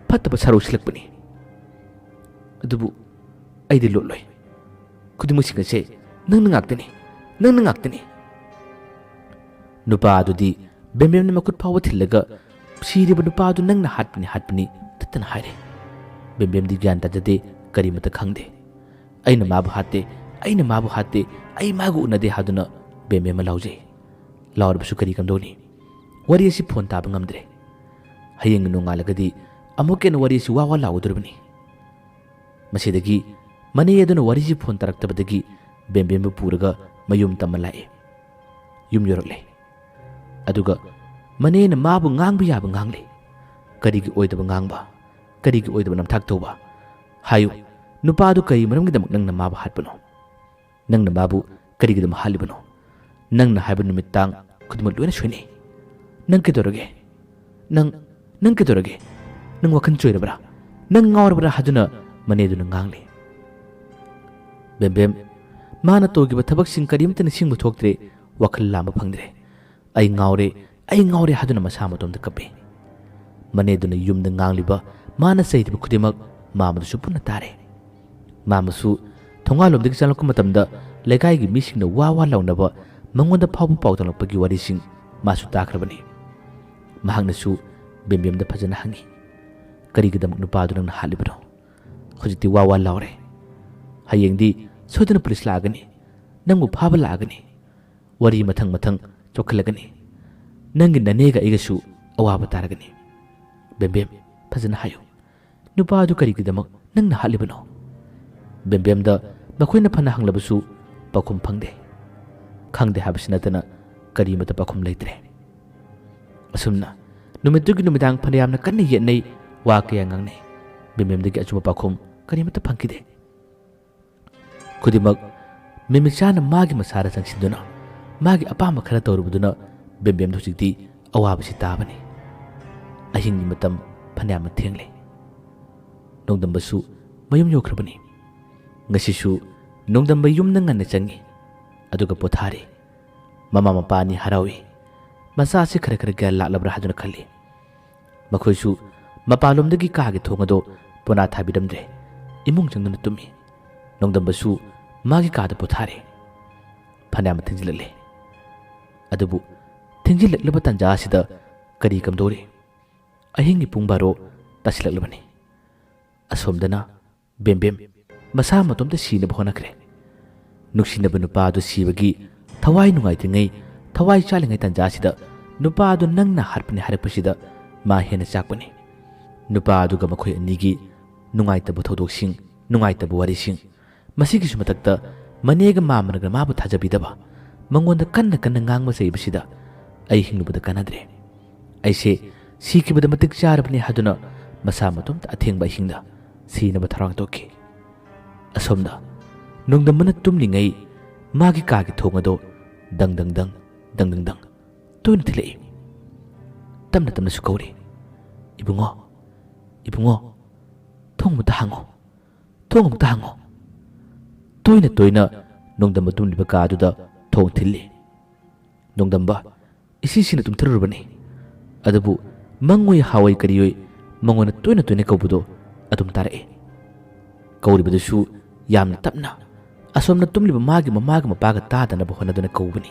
ꯐꯠꯇꯕ ꯁꯔꯧ ꯁꯤꯜꯂꯛꯄꯅꯤ꯫ ꯑꯗꯨꯕꯨ ꯑꯩꯗꯤ ꯂꯣꯠꯂꯣꯏ, ꯈꯨꯗꯤꯡꯃꯛꯁꯤꯡ ꯑꯁꯦ ꯅꯪꯅ ꯉꯥꯛꯇꯅꯤ, ꯅꯪꯅ ꯉꯥꯛꯇꯅꯤ꯫ ꯅꯨꯄꯥ ꯑꯗꯨꯗꯤ ꯕꯦꯝꯕꯦꯝꯅ ꯃꯈꯨꯠ ꯐꯥꯎꯕ ꯊꯤꯜꯂꯒ ꯁꯤꯔꯤꯕ ꯅꯨꯄꯥꯗꯨ ꯅꯪꯅ ꯍꯥꯠꯄꯅꯤ ꯇꯠꯇꯅ ꯍꯥꯏꯔꯦ꯫ ꯕꯦꯝꯕꯦꯝꯗꯤ ꯒ꯭ꯌꯥꯟ ꯇꯥꯖꯗꯦ, ꯀꯔꯤꯃꯠꯇ ꯈꯪꯗꯦ꯫ ꯑꯩꯅ ꯃꯥꯕꯨ ꯍꯥꯠꯇꯦ, ꯑꯩꯅ ꯃꯥꯕꯨ ꯍꯥꯠꯇꯦ, ꯑꯩ ꯃꯥꯒ ꯎꯅꯗꯦ ꯍꯥꯏꯗꯨꯅ ꯕꯦꯝꯕꯦꯝꯅ ꯂꯥꯎꯖꯩ꯫ ꯂꯥꯎꯔꯕꯁꯨ ꯀꯔꯤ ꯀꯝꯗꯧꯅꯤ? ꯋꯥꯔꯤ ꯑꯁꯤ ꯐꯣꯟ ꯇꯥꯕ ꯉꯝꯗ꯭ꯔꯦ꯫ ꯍꯌꯦꯡ ꯅꯣꯡꯉꯥꯜꯂꯒꯗꯤ ꯑꯃꯨꯛ ꯍꯦꯟꯅ ꯋꯥꯔꯤ ꯑꯁꯤ ꯋꯥ ꯂꯥꯎꯒꯗꯧꯔꯤꯕꯅꯤ꯫ ꯃꯁꯤꯗꯒꯤ ꯃꯅꯦ ꯑꯗꯨꯅ ꯋꯥꯔꯤꯁꯤ ꯐꯣꯟ ꯇꯥꯔꯛꯇꯕꯗꯒꯤ ꯕꯦꯝꯕꯦꯝꯕꯨ ꯄꯨꯔꯒ ꯃꯌꯨꯝ ꯇꯝꯃ ꯂꯥꯛꯑꯦ꯫ ꯌꯨꯝ ꯌꯧꯔꯛꯂꯦ, ꯑꯗꯨꯒ ꯃꯅꯦꯅ ꯃꯥꯕꯨ ꯉꯥꯡꯕ ꯌꯥꯕ ꯉꯥꯡꯂꯦ꯫ ꯀꯔꯤꯒꯤ ꯑꯣꯏꯗꯕ ꯉꯥꯡꯕ, ꯀꯔꯤꯒꯤ ꯑꯣꯏꯗꯕ ꯅꯝꯊꯥꯛ ꯇꯧꯕ? ꯍꯥꯏꯌꯨ, ꯅꯨꯄꯥꯗꯨ ꯀꯔꯤ ꯃꯔꯝꯒꯤꯗꯃꯛ ꯅꯪꯅ ꯃꯥꯕꯨ ꯍꯥꯠꯄꯅꯣ? ꯅꯪꯅ ꯃꯥꯕꯨ ꯀꯔꯤꯒꯤꯗꯃꯛ ꯍꯥꯠꯂꯤꯕꯅꯣ? ꯅꯪꯅ ꯍꯥꯏꯕ ꯅꯨꯃꯤꯠ ꯇꯥꯡ ꯈꯨꯗꯤꯡꯃꯛ ꯂꯣꯏꯅ ꯁꯣꯏꯅꯩ꯫ ꯅꯪ ꯀꯩꯗꯧꯔꯒꯦ? ꯅꯪ ꯀꯩꯗꯧꯔꯒꯦ? ꯅꯪ ꯋꯥꯈꯜ ꯆꯣꯏꯔꯕ꯭ꯔꯥ? ꯅꯪ ꯉꯥꯎꯔꯕ꯭ꯔꯥ ꯍꯥꯏꯗꯨꯅ ꯃꯅꯦꯗꯨꯅ ꯉꯥꯡꯂꯦ꯫ ꯕꯦꯝꯕꯦꯝ, ꯃꯥꯅ ꯇꯧꯈꯤꯕ ꯊꯕꯛꯁꯤꯡ ꯀꯔꯤꯝꯇ ꯅꯤꯡꯁꯤꯡꯕ ꯊꯣꯛꯇ꯭ꯔꯦ, ꯋꯥꯈꯜ ꯂꯥꯝꯕ ꯐꯪꯗ꯭ꯔꯦ꯫ ꯑꯩ ꯉꯥꯎꯔꯦ ꯍꯥꯏꯗꯨꯅ ꯃꯁꯥ ꯃꯇꯣꯝꯗ ꯀꯞꯄꯤ꯫ ꯃꯅꯦꯗꯨꯅ ꯌꯨꯝꯗ ꯉꯥꯡꯂꯤꯕ, ꯃꯥꯅ ꯆꯩꯔꯤꯕ ꯈꯨꯗꯤꯡꯃꯛ ꯃꯥꯃꯗꯨꯁꯨ ꯄꯨꯟꯅ ꯇꯥꯔꯦ꯫ ꯃꯥꯃꯁꯨ ꯊꯣꯡꯒꯥꯜꯂꯣꯝꯗꯒꯤ ꯆꯪꯂꯛꯄ ꯃꯇꯝꯗ ꯂꯩꯀꯥꯏꯒꯤ ꯃꯤꯁꯤꯡꯅ ꯋꯥ ꯂꯥꯎꯅꯕ, ꯃꯉꯣꯟꯗ ꯐꯥꯎꯕ ꯄꯥꯎꯗꯝꯂꯛꯄꯒꯤ ꯋꯥꯔꯤꯁꯤꯡ ꯃꯥꯁꯨ ꯇꯥꯈ꯭ꯔꯕꯅꯤ꯫ ꯃꯍꯥꯛꯅꯁꯨ ꯕꯦꯝꯕꯦꯝꯗ ꯐꯖꯅ ꯍꯪꯉꯤ, ꯀꯔꯤꯒꯤꯗꯃꯛ ꯅꯨꯄꯥꯗꯨ ꯅꯪꯅ ꯍꯥꯠꯂꯤꯕꯅꯣ? ꯍꯧꯖꯤꯛꯇꯤ ꯋꯥ ꯂꯥꯎꯔꯦ꯫ ꯍꯌꯦꯡꯗꯤ ꯁꯣꯏꯗꯅ ꯄꯨꯂꯤꯁ ꯂꯥꯛꯑꯒꯅꯤ, ꯅꯪꯕꯨ ꯐꯥꯕ ꯂꯥꯛꯑꯒꯅꯤ꯫ ꯋꯥꯔꯤ ꯃꯊꯪ ꯆꯥꯎꯈꯠꯂꯒꯅꯤ꯫ ꯅꯪꯒꯤ ꯅꯅꯦꯒ ꯑꯩꯒꯁꯨ ꯑꯋꯥꯕ ꯇꯥꯔꯒꯅꯤ꯫ ꯕꯦꯝꯕꯦꯝ, ꯐꯖꯅ ꯍꯥꯏꯌꯨ, ꯅꯨꯄꯥꯗꯨ ꯀꯔꯤꯒꯤꯗꯃꯛ ꯅꯪꯅ ꯍꯥꯠꯂꯤꯕꯅꯣ? ꯕꯦꯝꯕꯦꯝꯗ ꯃꯈꯣꯏꯅ ꯐꯅ ꯍꯪꯂꯕꯁꯨ ꯄꯥꯎꯈꯨꯝ ꯐꯪꯗꯦ꯫ ꯈꯪꯗꯦ ꯍꯥꯏꯕꯁꯤ ꯅꯠꯇꯅ ꯀꯔꯤꯃꯠꯇ ꯄꯥꯎꯈꯨꯝ ꯂꯩꯇ꯭ꯔꯦ꯫ ꯑꯁꯨꯝꯅ ꯅꯨꯃꯤꯠꯇꯨꯒꯤ ꯅꯨꯃꯤꯗꯥꯡ ꯐꯅꯌꯥꯝꯅ ꯀꯟꯅ ꯌꯦꯠꯅꯩ, ꯋꯥ ꯀꯌꯥ ꯉꯥꯡꯅꯩ꯫ ꯕꯦꯝꯕꯦꯝꯗꯒꯤ ꯑꯆꯨꯝꯕ ꯄꯥꯎꯈꯨꯝ ꯀꯔꯤꯃꯠꯇ ꯐꯪꯈꯤꯗꯦ꯫ ꯈꯨꯗꯤꯡꯃꯛ ꯃꯤꯃꯤꯠ ꯆꯥꯅ ꯃꯥꯒꯤ ꯃꯁꯥꯗ ꯆꯪꯁꯤꯟꯗꯨꯅ ꯃꯥꯒꯤ ꯑꯄꯥꯝꯕ ꯈꯔ ꯇꯧꯔꯨꯕꯗꯨꯅ ꯕꯦꯝꯕꯦꯝꯗ ꯍꯧꯖꯤꯛꯇꯤ ꯑꯋꯥꯕꯁꯤ ꯇꯥꯕꯅꯤ꯫ ꯑꯍꯤꯡꯒꯤ ꯃꯇꯝ ꯐꯅꯌꯥꯝꯅ ꯊꯦꯡꯂꯦ꯫ ꯅꯣꯡꯗꯝꯕꯁꯨ ꯃꯌꯨꯝ ꯌꯧꯈ꯭ꯔꯕꯅꯤ꯫ ꯉꯁꯤꯁꯨ ꯅꯣꯡꯗꯝꯕ ꯌꯨꯝꯗ ꯉꯟꯅ ꯆꯪꯉꯤ, ꯑꯗꯨꯒ ꯄꯣꯊꯥꯔꯤ꯫ ꯃꯃꯥ ꯃꯄꯥ ꯑꯅꯤ ꯍꯔꯥꯎꯏ꯫ ꯃꯆꯥꯁꯤ ꯈꯔ ꯒ꯭ꯌꯥꯟ ꯂꯥꯛꯂꯕ꯭ꯔꯥ ꯍꯥꯏꯗꯨꯅ ꯈꯜꯂꯤ꯫ ꯃꯈꯣꯏꯁꯨ ꯃꯄꯥꯟꯂꯣꯝꯗꯒꯤ ꯀꯥꯒꯤ ꯊꯣꯡ ꯑꯗꯣ ꯄꯣꯅꯥ ꯊꯥꯕꯤꯔꯝꯗ꯭ꯔꯦ, ꯏꯃꯨꯡ ꯆꯪꯗꯨꯅ ꯇꯨꯝꯃꯤ꯫ ꯅꯣꯡꯗꯝꯕꯁꯨ ꯃꯥꯒꯤ ꯀꯥꯗ ꯄꯣꯊꯥꯔꯤ꯫ ꯐꯅꯌꯥꯝ ꯊꯦꯡꯖꯤꯜꯂꯛꯂꯦ꯫ ꯑꯗꯨꯕꯨ ꯊꯦꯡꯖꯤꯜꯂꯛꯂꯕ ꯇꯥꯟꯖꯥ ꯑꯁꯤꯗ ꯀꯔꯤ ꯀꯝꯗꯧꯔꯤ? ꯑꯍꯤꯡꯒꯤ ꯄꯨꯡ 12 ꯇꯥꯁꯤꯜꯂꯛꯂꯕꯅꯤ꯫ ꯑꯁꯣꯝꯗꯅ ꯕꯦꯝꯕꯦꯝ ꯃꯁꯥ ꯃꯇꯣꯝꯇ ꯁꯤꯅꯕ ꯍꯣꯠꯅꯈ꯭ꯔꯦ꯫ ꯅꯨꯡꯁꯤꯅꯕ ꯅꯨꯄꯥ ꯑꯗꯨ ꯁꯤꯕꯒꯤ ꯊꯋꯥꯏ ꯅꯨꯡꯉꯥꯏꯇ꯭ꯔꯤꯉꯩ, ꯊꯋꯥꯏ ꯆꯥꯜꯂꯤꯉꯩ ꯇꯥꯟꯖꯥꯁꯤꯗ ꯅꯨꯄꯥ ꯑꯗꯨ ꯅꯪꯅ ꯍꯥꯠꯄꯅꯤ ꯍꯥꯏꯔꯛꯄꯁꯤꯗ ꯃꯥ ꯍꯦꯟꯅ ꯆꯥꯛꯄꯅꯤ꯫ ꯅꯨꯄꯥ ꯑꯗꯨꯒ ꯃꯈꯣꯏ ꯑꯅꯤꯒꯤ ꯅꯨꯡꯉꯥꯏꯇꯕ ꯊꯧꯗꯣꯛꯁꯤꯡ, ꯅꯨꯡꯉꯥꯏꯇꯕ ꯋꯥꯔꯤꯁꯤꯡ, ꯃꯁꯤꯒꯤꯁꯨ ꯃꯊꯛꯇ ꯃꯅꯦꯒ ꯃꯥꯝꯃꯅꯒ ꯃꯥꯕꯨ ꯊꯥꯖꯕꯤꯗꯕ, ꯃꯉꯣꯟꯗ ꯀꯟꯅ ꯉꯥꯡꯕ ꯆꯩꯕꯁꯤꯗ ꯑꯩ ꯍꯤꯡꯂꯨꯕꯗ ꯀꯥꯟꯅꯗ꯭ꯔꯦ, ꯑꯩꯁꯦ ꯁꯤꯈꯤꯕꯗ ꯃꯇꯤꯛ ꯆꯥꯔꯕꯅꯤ ꯍꯥꯏꯗꯨꯅ ꯃꯁꯥ ꯃꯇꯣꯝꯇ ꯑꯊꯦꯡꯕ ꯑꯍꯤꯡꯗ ꯁꯤꯅꯕ ꯊꯧꯔꯥꯡ ꯇꯧꯈꯤ꯫ ꯑꯁꯣꯝꯗ ꯅꯣꯡꯗꯝꯕꯅ ꯇꯨꯝꯂꯤꯉꯩ ꯃꯥꯒꯤ ꯀꯥꯒꯤ ꯊꯣꯡ ꯑꯗꯣ ꯗꯪ ꯇꯣꯏꯅ ꯊꯤꯜꯂꯛꯏ꯫ ꯇꯞꯅꯁꯨ ꯀꯧꯔꯤ, ꯏꯕꯨꯡꯉꯣ, ꯏꯕꯨꯡꯉꯣ, ꯊꯣꯡ ꯑꯃꯨꯛꯇ ꯍꯥꯡꯉꯣ, ꯊꯣꯡ ꯑꯃꯨꯛꯇ ꯍꯥꯡꯉꯣ꯫ ꯇꯣꯏꯅ ꯅꯣꯡꯗꯝꯕ ꯇꯨꯝꯂꯤꯕ ꯀꯥꯗꯨꯗ ꯊꯣꯡ ꯊꯤꯜꯂꯤ꯫ ꯅꯣꯡꯗꯝꯕ ꯏꯁꯤꯡꯁꯤꯅ ꯇꯨꯝꯊꯔꯨꯔꯕꯅꯤ, ꯑꯗꯨꯕꯨ ꯃꯪꯑꯣꯏ ꯍꯥꯋꯣꯏ ꯀꯔꯤꯑꯣꯏ ꯃꯉꯣꯟꯗ ꯇꯣꯏꯅ ꯀꯧꯕꯗꯣ ꯑꯗꯨꯝ ꯇꯥꯔꯛꯏ꯫ ꯀꯧꯔꯤꯕꯗꯨꯁꯨ ꯌꯥꯝꯅ ꯇꯞꯅ, ꯑꯁꯣꯝꯅ ꯇꯨꯝꯂꯤꯕ ꯃꯥꯒꯤ ꯃꯃꯥꯒ ꯃꯄꯥꯒ ꯇꯥꯗꯅꯕ ꯍꯣꯠꯅꯗꯨꯅ ꯀꯧꯕꯅꯤ꯫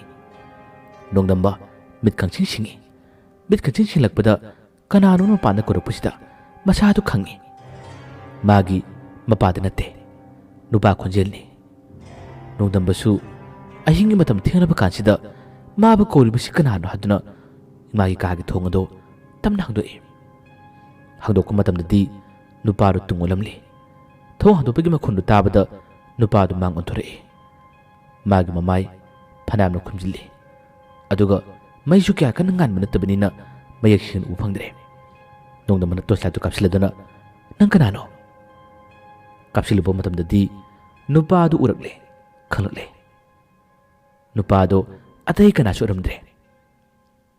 ꯅꯣꯡꯗꯝꯕ ꯃꯤꯠ ꯈꯪꯁꯤꯡ ꯁꯤꯡꯉꯤ꯫ ꯃꯤꯠ ꯈꯪꯁꯤꯡ ꯁꯤꯡꯂꯛꯄꯗ ꯀꯅꯥꯅꯣ ꯃꯄꯥꯟꯗ ꯀꯧꯔꯛꯄꯁꯤꯗ ꯃꯁꯥꯗꯨ ꯈꯪꯉꯤ꯫ ꯃꯥꯒꯤ ꯃꯄꯥꯗ ꯅꯠꯇꯦ, ꯅꯨꯄꯥ ꯈꯣꯟꯖꯦꯜꯅꯤ꯫ ꯅꯣꯡꯗꯝꯕꯁꯨ ꯑꯍꯤꯡꯒꯤ ꯃꯇꯝ ꯊꯦꯡꯂꯕ ꯀꯥꯟꯁꯤꯗ ꯃꯥꯕꯨ ꯀꯧꯔꯤꯕꯁꯤ ꯀꯅꯥꯅꯣ ꯍꯥꯏꯗꯨꯅ ꯃꯥꯒꯤ ꯀꯥꯒꯤ ꯊꯣꯡ ꯑꯗꯣ ꯇꯞꯅ ꯍꯥꯡꯗꯣꯛꯏ꯫ ꯍꯥꯡꯗꯣꯛꯄ ꯃꯇꯝꯗꯗꯤ ꯅꯨꯄꯥꯗꯨ ꯇꯨꯡ ꯑꯣꯜꯂꯝꯂꯤ꯫ ꯊꯣꯡ ꯍꯥꯡꯗꯣꯛꯄꯒꯤ ꯃꯈꯣꯟꯗꯨ ꯇꯥꯕꯗ ꯅꯨꯄꯥꯗꯨ ꯃꯥꯡ ꯑꯣꯟꯊꯣꯔꯛꯏ꯫ ꯃꯥꯒꯤ ꯃꯃꯥꯏ ꯐꯅꯌꯥꯝꯅ ꯈꯨꯝꯖꯤꯜꯂꯤ, ꯑꯗꯨꯒ ꯃꯩꯁꯨ ꯀꯌꯥ ꯀꯟꯅ ꯉꯥꯟꯕ ꯅꯠꯇꯕꯅꯤꯅ ꯃꯌꯦꯛ ꯁꯦꯡꯅ ꯎꯕ ꯐꯪꯗ꯭ꯔꯦ꯫ ꯅꯣꯡꯗꯝꯕꯅ ꯇꯣꯔꯆꯂꯥꯏꯠꯇꯨ ꯀꯥꯞꯁꯤꯜꯂꯗꯨꯅ, ꯅꯪ ꯀꯅꯥꯅꯣ? ꯀꯥꯞꯁꯤꯜꯂꯨꯕ ꯃꯇꯝꯗꯗꯤ ꯅꯨꯄꯥ ꯑꯗꯨ ꯎꯔꯛꯂꯦ, ꯈꯪꯂꯛꯂꯦ꯫ नुपादो अतई कनासु उरमद्रे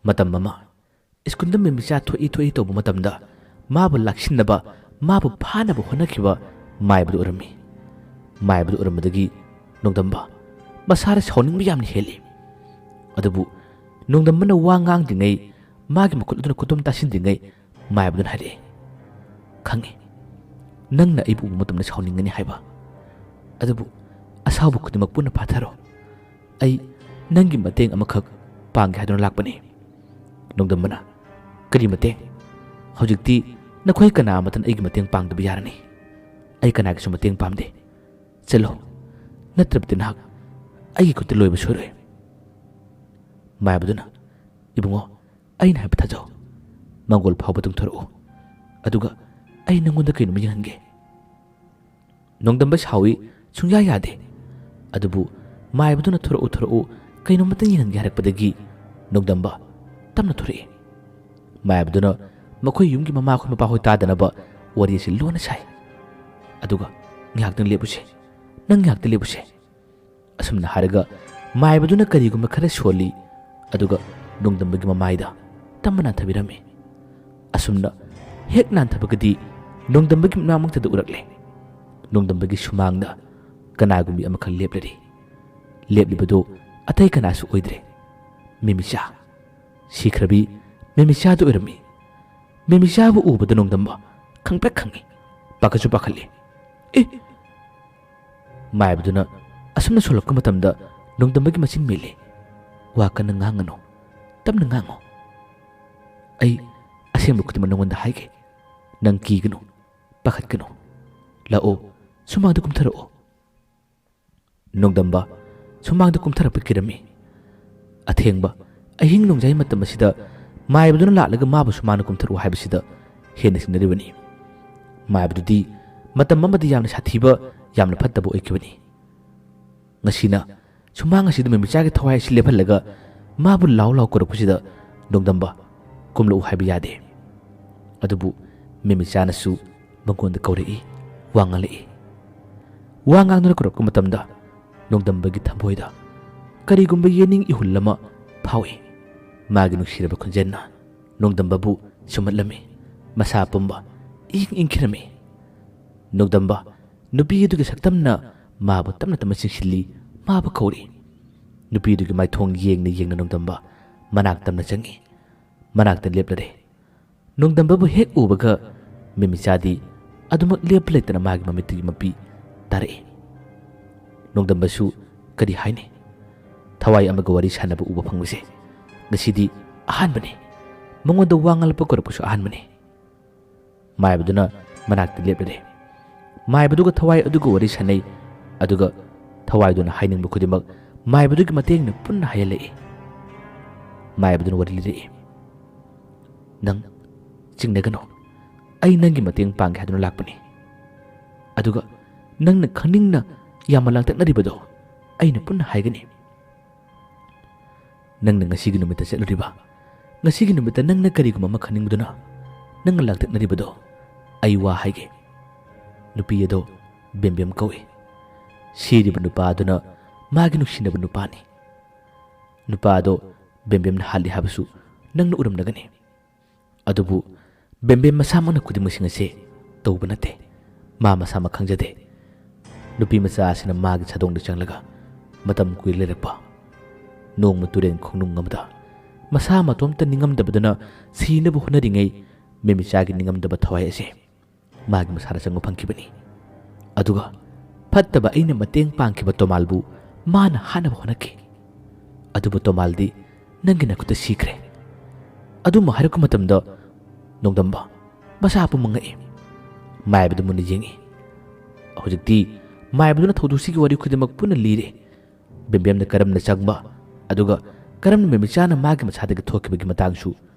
मतम अमा स्कूल मेमिचा थोई थोई तौब मतमदा माबु लाक्सिन्नबा माबु फानबु होनखिबा माइबदु उरमी माइबदु उरमदगी नोंदम्बा मसारा साउनिंग यामनि हेली अदबु नोंदम्बना वा ngang मागी मखुलदुना कुतुम तासिनदिङै माइबदुन हारे खंगे नंगना इबु मतमना साउनिंगनि हाइबा अदबु असाबु खुदिमक पुना फाथारो आई नंगी मतेंग अमखक पांगे हादुना लाकपनि नोंदम्बना करी मतेंग हौजिकती नखोय कना मतन एगी मतेंग पांगदब यारनी आई कनागसु मतेंग पामदे चलो नत्रबति नाक आई खुद लोइब सोरे माइबदुना इबुंगो अइन हाइब थाजौ मंगोल फावब तुंगथरउ अदुगा आई नंगोंदा कइनुम यंगे नोंदम्बा सावी सुंया यादे अदुबु माइबदुना थरउ कइनुमतन यंगे हरकपदगी नोंदम्बा तमना थोरे माइबदुना मखोय युमगी ममा खो मपा होय तादनबा वरी से लोना साइ अदुगा ngaktan lebuse nang ngakta lebuse asumna haraga maibaduna kariguma khara soli aduga nongdambagi mamaida tamana thabirami asumna hek nan thabagadi nongdambagi namangta da urakle nongdambagi sumangda kanagumi amakhal leplari leplibado atai kanasu oidre mimicha sikhrabi mimicha do irami mimicha bu ubada nongdamba khangpek khangi pakachu pakhalle माइबदुना असमना सोलपक मतमदा नोंदम्बगी मचिन मिले वाकन nganगनो तमना ngango आई असेंबु खुदिम नंगोंदा हाइगे नंग कीगनो पखतगनो लाओ सुमांग कुमथरओ नोंदम्बा सुमांग कुमथरप किरमी अथेंबा अहिंग नोंजाय मतमसिदा माइबदुना लालगा माबु सुमांग कुमथरओ हाइबसिदा हेन सिनरिबनी माइबदुदी मतम ममदी यामना साथीबा यामना फत्तबो ओइखिबनी ngасina sumang asida memicha ge thawai si lephalaga mabu law law koropusida nongdamba kumlo haibi yade adubu memicha na su bangonda kaurei wangalei wangang na korop kumatamda nongdamba gi thamboida kari gumba yening ihullama phawi magi nuksiraba khunjenna nongdamba bu sumatlami masa pumba ing khirami nongdamba nupi du saktamna माबु तमना तम सिंसिली माबु खौरी नुपी दुगी माइथोंग येंगना नोंदम्बा मनाक तमना चंगी मनाक त लेपलरे नोंदम्बा बु हेक उबगा मिमिचादी अदुमक लेप लेतना मागी ममितगी मपी तारे नोंदम्बा सु करी हाइने थवाई अमगा वरी सानबा उबा फंगबसे ngasiदी आहान बने मंगोंदा वांगल पकोरपसु आहान बने माइबदुना मनाक त लेपलरे माइबदुगा थवाई अदुगा वरी सानै अदुगा थवाइदुना हाइनिंग खुदिमक माइबदुगी मतेंग न पुन्ना हायले माइबदुना वरी लिरे नंग चिंगनगनो आई नंगी मतेंग पांगे हादुना लाकपनी अदुगा नंगना खनिंगना यामलांग तकनरिबदो आइना पुन्ना हाइगनी नंगना ngasiगी नुमिता चलुरिबा ngasiगी नुमिता नंगना करिगुमा म खनिंगदुना नंगना लांग तकनरिबदो आई वा हाइगे नुपी यदो बेमबेम कवे सिरिब नुपादुना मागी नुसिनब नुपानी नुपादो बेमबेमना हालि हाबसु नंगना उरमनगनी अदुबु बेमबेम मसामना खुदिमसिंग से तौब नते मा मसामा खंगजदे नुपी मचा आसिना मागी छदोंग चंगलगा मतम कुइ लेरपा नोंग तुरेन खोंनुंग अमदा मसा मतोमता निंगमदबदुना सिनब होनरिङै मेमिचागी निंगमदब थवाय असे मागी मसारा चंगो फंखिबनी अदुगा फत्तबा अइना मतेंग पांखिबा तोमालबु माना हानब होनके अदुबु तोमालदी नंगी नकुता सीखरे अदुम हरकु मतमदा नोंदम्बा मसापु मंगए माइबदु मुनि जेंगी हौजिकती माइबदुना थौदुसिगी वरि खुदिमक पुना लीरे बेमबेमना करमना चंगबा अदुगा करमना मेमिचाना मागी मसादगी थोखिबगी मतांगसु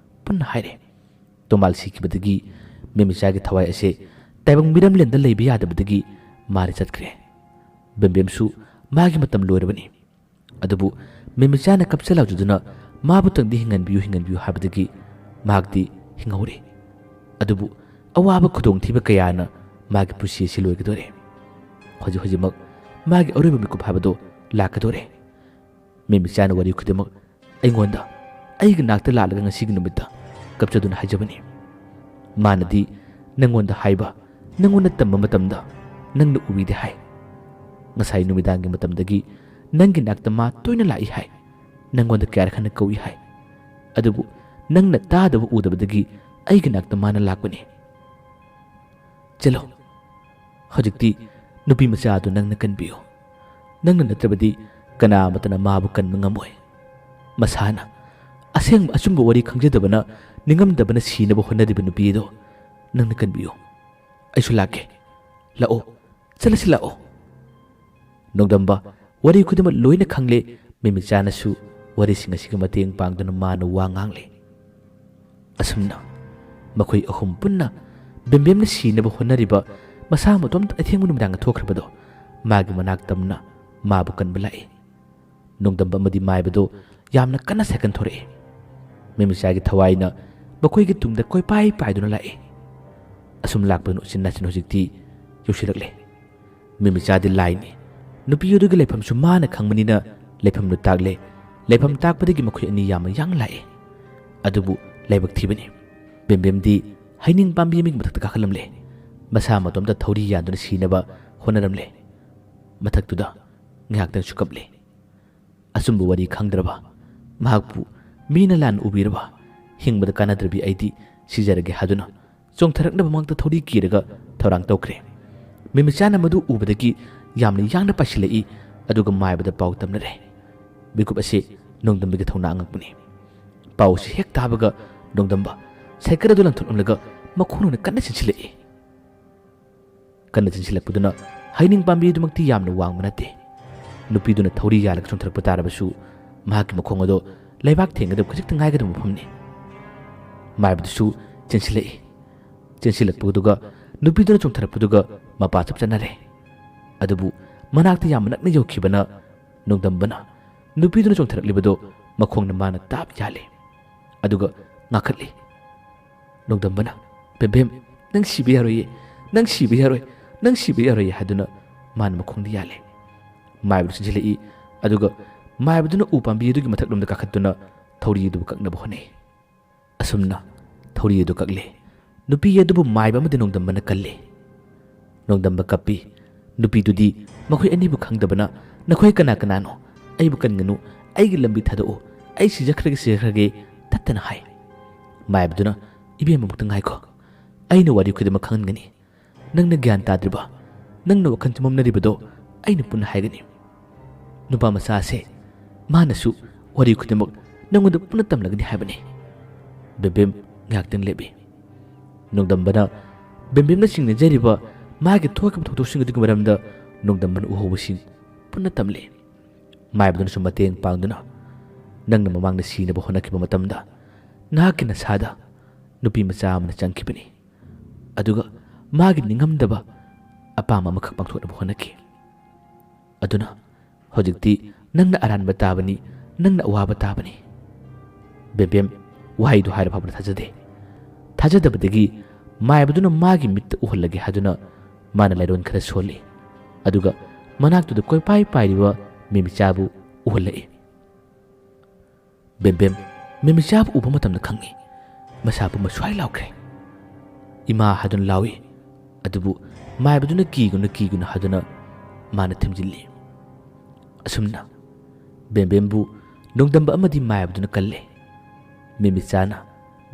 पुना हाइरे तोमाल सीखिबदगी मेमिचागी थवाय असे ताइबंग मिरम लेंदा लेबि यादबदगी मारे चतखरे बेमबेमसु मागी मतम लोरबनी अदुबु मेमिचाना कपचलाजुदुना माबु तंगदी हिंगनबियु हाबदगी मागदी हिंगौरे अदुबु अवाबा खुदोंग थिबा कयाना मागी पुसि सिलोयगदोरे हजि हजिमक मागी अरोबा मिकुप हाबदो लाकदोरे ꯃꯦꯃꯤꯆꯥꯅ ꯋꯥꯔꯤ ꯈꯨꯗꯤꯡꯃꯛ ꯑꯩꯉꯣꯟꯗ ꯑꯩꯒꯤ ꯅꯥꯛꯇ ꯂꯥꯛꯂꯒ ꯉꯁꯤꯒꯤ ꯅꯨꯃꯤꯠꯇ ꯀꯞꯆꯗꯨꯅ ꯍꯥꯏꯖꯕꯅꯤ꯫ ꯃꯥꯅꯗꯤ ꯅꯪꯉꯣꯟꯗ ꯍꯥꯏꯕ ꯅꯪꯉꯣꯟꯗ ꯇꯝꯕ ꯃꯇꯝꯗ ꯅꯪꯅ ꯎꯕꯤꯗꯦ ꯍꯥꯏ꯫ ꯉꯁꯥꯏ ꯅꯨꯃꯤꯗꯥꯡꯒꯤ ꯃꯇꯝꯗꯒꯤ ꯅꯪꯒꯤ ꯅꯥꯛꯇ ꯃꯥ ꯇꯣꯏꯅ ꯂꯥꯛꯏ ꯍꯥꯏ꯫ ꯅꯪꯉꯣꯟꯗ ꯀꯌꯥꯔꯛ ꯍꯟꯅ ꯀꯧꯏ ꯍꯥꯏ꯫ ꯑꯗꯨꯕꯨ ꯅꯪꯅ ꯇꯥꯗꯕ ꯎꯗꯕꯗꯒꯤ ꯑꯩꯒꯤ ꯅꯥꯛꯇ ꯃꯥꯅ ꯂꯥꯛꯄꯅꯤ꯫ ꯆꯠꯂꯣ, ꯍꯧꯖꯤꯛꯇꯤ ꯅꯨꯄꯤ ꯃꯆꯥ ꯑꯗꯨ ꯅꯪꯅ ꯀꯟꯕꯤꯌꯨ꯫ ꯅꯪꯅ ꯅꯠꯇ꯭ꯔꯕꯗꯤ ꯀꯅꯥꯃꯠꯇꯅ ꯃꯥꯕꯨ ꯀꯟꯕ ꯉꯝꯃꯣꯏ꯫ ꯃꯁꯥꯅ ꯑꯁꯦꯡꯕ ꯑꯆꯨꯝꯕ ꯋꯥꯔꯤ ꯈꯪꯖꯗꯕꯅ ꯅꯤꯡꯉꯝꯗꯕꯅ ꯁꯤꯅꯕ ꯍꯣꯠꯅꯔꯤꯕ ꯅꯨꯄꯤ ꯑꯗꯣ ꯅꯪꯅ ꯀꯟꯕꯤꯌꯨ꯫ ꯑꯩꯁꯨ ꯂꯥꯛꯀꯦ꯫ ꯂꯥꯛꯑꯣ, ꯆꯠꯂꯁꯤ ꯂꯥꯛꯑꯣ꯫ ꯅꯣꯡꯗꯝꯕ ꯋꯥꯔꯤ ꯈꯨꯗꯤꯡꯃꯛ ꯂꯣꯏꯅ ꯈꯪꯂꯦ꯫ ꯃꯦꯃꯤꯆꯥꯅꯁꯨ ꯋꯥꯔꯤꯁꯤꯡ ꯑꯁꯤꯒ ꯃꯇꯦꯡ ꯄꯥꯡꯗꯨꯅ ꯃꯥꯅ ꯋꯥ ꯉꯥꯡꯂꯦ꯫ ꯑꯁꯨꯝꯅ ꯃꯈꯣꯏ ꯑꯍꯨꯝ ꯄꯨꯟꯅ ꯕꯦꯝꯕꯦꯝꯅ ꯁꯤꯅꯕ ꯍꯣꯠꯅꯔꯤꯕ ꯃꯁꯥ ꯃꯇꯣꯝꯇ ꯑꯊꯦꯡꯕ ꯅꯨꯃꯤꯗꯥꯡꯗ ꯊꯣꯛꯈ꯭ꯔꯕꯗꯣ ꯃꯥꯒꯤ ꯃꯅꯥꯛ ꯇꯝꯅ ꯃꯥꯕꯨ ꯀꯟꯕ ꯂꯥꯛꯏ꯫ ꯅꯣꯡꯗꯝꯕ ꯑꯃꯗꯤ ꯃꯥꯏꯕꯗꯣ ꯌꯥꯝꯅ ꯀꯟꯅ ꯁꯥꯏꯀꯟ ꯊꯣꯔꯛꯏ꯫ ꯃꯦꯃꯤꯆꯥꯒꯤ ꯊꯋꯥꯏꯅ ꯃꯈꯣꯏꯒꯤ ꯇꯨꯡꯗ ꯀꯣꯏꯄꯥꯏ ꯄꯥꯏꯗꯨꯅ ꯂꯥꯛꯏ꯫ ꯑꯁꯨꯝ ꯂꯥꯛꯄꯗꯨꯅ ꯎꯆꯤꯟ ꯅꯥꯆꯤꯟ ꯍꯧꯖꯤꯛꯇꯤ ꯌꯧꯁꯤꯜꯂꯛꯂꯦ꯫ ꯃꯦꯃꯤꯆꯥꯗꯤ ꯂꯥꯏꯅꯤ꯫ ꯅꯨꯄꯤ ꯑꯗꯨꯒꯤ ꯂꯩꯐꯝꯁꯨ ꯃꯥꯅ ꯈꯪꯕꯅꯤꯅ ꯂꯩꯐꯝꯗꯨ ꯇꯥꯛꯂꯦ꯫ ꯂꯩꯐꯝ ꯇꯥꯛꯄꯗꯒꯤ ꯃꯈꯣꯏ ꯑꯅꯤ ꯌꯥꯝꯅ ꯌꯥꯡꯅ ꯂꯥꯛꯏ꯫ ꯑꯗꯨꯕꯨ ꯂꯥꯏꯕꯛ ꯊꯤꯕꯅꯤ, ꯕꯦꯝꯕꯦꯝꯗꯤ ꯍꯩꯅꯤꯡ ꯄꯥꯝꯕꯤ ꯑꯃꯒꯤ ꯃꯊꯛꯇ ꯀꯥꯈꯠꯂꯝꯂꯦ꯫ ꯃꯁꯥ ꯃꯇꯣꯝꯇ ꯊꯧꯔꯤ ꯌꯥꯟꯗꯨꯅ ꯁꯤꯅꯕ ꯍꯣꯠꯅꯔꯝꯂꯦ꯫ ꯃꯊꯛꯇꯨꯗ ꯉꯥꯏꯍꯥꯛꯇꯪ ꯀꯞꯂꯦ꯫ ꯑꯆꯨꯝꯕ ꯋꯥꯔꯤ ꯈꯪꯗ꯭ꯔꯕ, ꯃꯍꯥꯛꯄꯨ ꯃꯤꯅ ꯂꯥꯟꯅ ꯎꯕꯤꯔꯕ, ꯍꯤꯡꯕꯗ ꯀꯥꯟꯅꯗ꯭ꯔꯕꯤ ꯑꯩꯗꯤ ꯁꯤꯖꯔꯒꯦ ꯍꯥꯏꯗꯨꯅ ꯆꯣꯡꯊꯔꯛꯅꯕ ꯃꯉꯛꯇ ꯊꯧꯔꯤ ꯀꯤꯔꯒ ꯊꯧꯔꯥꯡ ꯇꯧꯈ꯭ꯔꯦ꯫ ꯃꯦꯃꯤꯆꯥꯅ ꯃꯗꯨ ꯎꯕꯗꯒꯤ ꯌꯥꯝꯅ ꯌꯥꯡꯅ ꯄꯥꯏꯁꯤꯜꯂꯛꯏ꯫ ꯑꯗꯨꯒ ꯃꯥꯏꯕꯗ ꯄꯥꯎ ꯇꯝꯅꯔꯦ꯫ ꯃꯤꯀꯨꯞ ꯑꯁꯤ ꯅꯣꯡꯗꯝꯕꯒꯤ ꯊꯧꯅꯥ ꯑꯉꯛꯄꯅꯤ꯫ ꯄꯥꯎ ꯑꯁꯤ ꯍꯦꯛ ꯇꯥꯕꯒ ꯅꯣꯡꯗꯝꯕ ꯁꯥꯏꯀꯜ ꯑꯗꯨ ꯂꯪꯊꯣꯛꯂꯝꯂꯒ ꯃꯈꯣꯡꯅ ꯀꯟꯅ ꯆꯦꯟꯁꯤꯜꯂꯛꯏ꯫ ꯀꯟꯅ ꯆꯦꯟꯁꯤꯜꯂꯛꯄꯗꯨꯅ ꯍꯩꯅꯤꯡ ꯄꯥꯝꯕꯤ ꯑꯗꯨꯃꯛꯇꯤ ꯌꯥꯝꯅ ꯋꯥꯡꯕ ꯅꯠꯇꯦ꯫ ꯅꯨꯄꯤꯗꯨꯅ ꯊꯧꯔꯤ ꯌꯥꯜꯂꯒ ꯆꯣꯡꯊꯔꯛꯄ ꯇꯥꯔꯕꯁꯨ ꯃꯍꯥꯛꯀꯤ ꯃꯈꯣꯡ ꯑꯗꯣ ꯂꯩꯕꯥꯛ ꯊꯦꯡꯒꯗꯕ ꯈꯖꯤꯛꯇ ꯉꯥꯏꯒꯗꯕ ꯃꯐꯝꯅꯤ꯫ ꯃꯥꯏꯕꯗꯨꯁꯨ ꯆꯦꯟꯁꯤꯜꯂꯛꯏ꯫ ꯆꯦꯟꯁꯤꯜꯂꯛꯄꯗꯨꯒ ꯅꯨꯄꯤꯗꯨꯅ ꯆꯣꯡꯊꯔꯛꯄꯗꯨꯒ ꯃꯄꯥ ꯆꯞ ꯆꯥꯟꯅꯔꯦ꯫ ꯑꯗꯨꯕꯨ ꯃꯅꯥꯛꯇ ꯌꯥꯝꯅ ꯅꯛꯅ ꯌꯧꯈꯤꯕꯅ ꯅꯣꯡꯗꯝꯕꯅ ꯅꯨꯄꯤꯗꯨꯅ ꯆꯣꯡꯊꯔꯛꯂꯤꯕꯗꯣ ꯃꯈꯣꯡꯅ ꯃꯥꯅ ꯇꯥꯞ ꯌꯥꯜꯂꯦ꯫ ꯑꯗꯨꯒ ꯉꯥꯈꯠꯂꯤ꯫ ꯅꯣꯡꯗꯝꯕꯅ ꯕꯦꯝꯕꯦꯝ, ꯅꯪ ꯁꯤꯕ ꯌꯥꯔꯣꯏꯌꯦ, ꯅꯪ ꯁꯤꯕ ꯌꯥꯔꯣꯏ, ꯅꯪ ꯁꯤꯕ ꯌꯥꯔꯣꯏꯌꯦ ꯍꯥꯏꯗꯨꯅ ꯃꯥꯅ ꯃꯈꯣꯡꯗ ꯌꯥꯜꯂꯦ꯫ ꯃꯥꯏꯕꯗꯨ ꯆꯦꯟꯁꯤꯜꯂꯛꯏ꯫ ꯑꯗꯨꯒ ꯃꯥꯏꯕꯗꯨꯅ ꯎ ꯄꯥꯝꯕꯤ ꯑꯗꯨꯒꯤ ꯃꯊꯛꯂꯣꯝꯗ ꯀꯥꯈꯠꯇꯨꯅ ꯊꯧꯔꯤ ꯑꯗꯨꯕꯨ ꯀꯛꯅꯕ ꯍꯣꯠꯅꯩ꯫ ꯑꯁꯨꯝꯅ ꯊꯧꯔꯤ ꯑꯗꯨ ꯀꯛꯂꯦ꯫ ꯅꯨꯄꯤ ꯑꯗꯨꯕꯨ ꯃꯥꯏꯕ ꯑꯃꯗꯤ ꯅꯣꯡꯗꯝꯕꯅ ꯀꯜꯂꯦ꯫ ꯅꯣꯡꯗꯝꯕ ꯀꯞꯄꯤ꯫ ꯅꯨꯄꯤꯗꯨꯗꯤ ꯃꯈꯣꯏ ꯑꯅꯤꯕꯨ ꯈꯪꯗꯕꯅ ꯅꯈꯣꯏ ꯀꯅꯥ ꯀꯅꯥꯅꯣ? ꯑꯩꯕꯨ ꯀꯟꯒꯅꯨ, ꯑꯩꯒꯤ ꯂꯝꯕꯤ ꯊꯥꯗꯣꯛꯎ, ꯑꯩ ꯁꯤꯖꯈ꯭ꯔꯒꯦ ꯇꯠꯇꯅ ꯍꯥꯏ꯫ ꯃꯥꯏꯕꯗꯨꯅ ꯏꯕꯦꯝꯃꯃꯨꯛꯇ ꯉꯥꯏꯈꯣ, ꯑꯩꯅ ꯋꯥꯔꯤ ꯈꯨꯗꯤꯡꯃꯛ ꯈꯪꯍꯟꯒꯅꯤ꯫ ꯅꯪꯅ ꯒ꯭ꯌꯥꯟ ꯇꯥꯗ꯭ꯔꯤꯕ, ꯅꯪꯅ ꯋꯥꯈꯜ ꯆꯃꯝꯅꯔꯤꯕꯗꯣ ꯑꯩꯅ ꯄꯨꯟꯅ ꯍꯥꯏꯒꯅꯤ꯫ ꯅꯨꯄꯥ ꯃꯆꯥꯁꯦ ꯃꯥꯅꯁꯨ ꯋꯥꯔꯤ ꯈꯨꯗꯤꯡꯃꯛ ꯅꯪꯉꯣꯟꯗ ꯄꯨꯟꯅ ꯇꯝꯂꯒꯅꯤ ꯍꯥꯏꯕꯅꯤ꯫ ꯕꯦꯝꯕꯦꯝ ꯉꯥꯏꯍꯥꯛꯇꯪ ꯂꯦꯞꯄꯤ꯫ ꯅꯣꯡꯗꯝꯕꯅ ꯕꯦꯝꯕꯦꯝꯅ ꯆꯤꯡꯅꯖꯔꯤꯕ ꯃꯥꯒꯤ ꯊꯣꯛꯈꯤꯕ ꯊꯧꯗꯣꯛꯁꯤꯡ ꯑꯗꯨꯒꯤ ꯃꯔꯝꯗ ꯅꯣꯡꯗꯝꯕꯅ ꯎꯍꯧꯕꯁꯤꯡ ꯄꯨꯟꯅ ꯇꯝꯂꯤ꯫ ꯃꯥꯏꯕꯗꯨꯅꯁꯨ ꯃꯇꯦꯡ ꯄꯥꯡꯗꯨꯅ ꯅꯪꯅ ꯃꯃꯥꯡꯗ ꯁꯤꯅꯕ ꯍꯣꯠꯅꯈꯤꯕ ꯃꯇꯝꯗ ꯅꯍꯥꯛꯀꯤ ꯅꯁꯥꯗ ꯅꯨꯄꯤ ꯃꯆꯥ ꯑꯃꯅ ꯆꯪꯈꯤꯕꯅꯤ꯫ ꯑꯗꯨꯒ ꯃꯥꯒꯤ ꯅꯤꯡꯉꯝꯗꯕ ꯑꯄꯥꯝꯕ ꯑꯃꯈꯛ ꯄꯥꯡꯊꯣꯛꯅꯕ ꯍꯣꯠꯅꯈꯤ꯫ ꯑꯗꯨꯅ ꯍꯧꯖꯤꯛꯇꯤ ꯅꯪꯅ ꯑꯔꯥꯟꯕ ꯇꯥꯕꯅꯤ, ꯅꯪꯅ ꯑꯋꯥꯕ ꯇꯥꯕꯅꯤ꯫ ꯕꯦꯝꯕꯦꯝ ꯋꯥꯍꯩꯗꯨ ꯍꯥꯏꯔ ꯐꯥꯎꯕꯗ ꯊꯥꯖꯗꯦ꯫ ꯊꯥꯖꯗꯕꯗꯒꯤ ꯃꯥꯏꯕꯗꯨꯅ ꯃꯥꯒꯤ ꯃꯤꯠꯇ ꯎꯍꯜꯂꯒꯦ ꯍꯥꯏꯗꯨꯅ ꯃꯥꯅ ꯂꯩꯔꯣꯟ ꯈꯔ ꯁꯣꯜꯂꯤ꯫ ꯑꯗꯨꯒ ꯃꯅꯥꯛꯇꯨꯗ ꯀꯣꯏꯄꯥꯏ ꯄꯥꯏꯔꯤꯕ ꯃꯦꯃꯤꯆꯥꯕꯨ ꯎꯍꯜꯂꯛꯏ꯫ ꯕꯦꯝꯕꯦꯝ ꯃꯦꯃꯤꯆꯥꯕꯨ ꯎꯕ ꯃꯇꯝꯗ ꯈꯪꯉꯤ꯫ ꯃꯁꯥ ꯄꯨꯝꯕ ꯁ꯭ꯋꯥꯏ ꯂꯥꯎꯈ꯭ꯔꯦ꯫ ꯏꯃꯥ ꯍꯥꯏꯗꯨꯅ ꯂꯥꯎꯏ꯫ ꯑꯗꯨꯕꯨ ꯃꯥꯏꯕꯗꯨꯅ ꯀꯤꯒꯅꯨ ꯍꯥꯏꯗꯨꯅ ꯃꯥꯅ ꯊꯦꯝꯖꯤꯜꯂꯤ꯫ ꯑꯁꯨꯝꯅ ꯕꯦꯝꯕꯦꯝꯕꯨ ꯅꯣꯡꯗꯝꯕ ꯑꯃꯗꯤ ꯃꯥꯏꯕꯗꯨꯅ ꯀꯜꯂꯦ꯫ ꯃꯦꯃꯤꯆꯥꯅ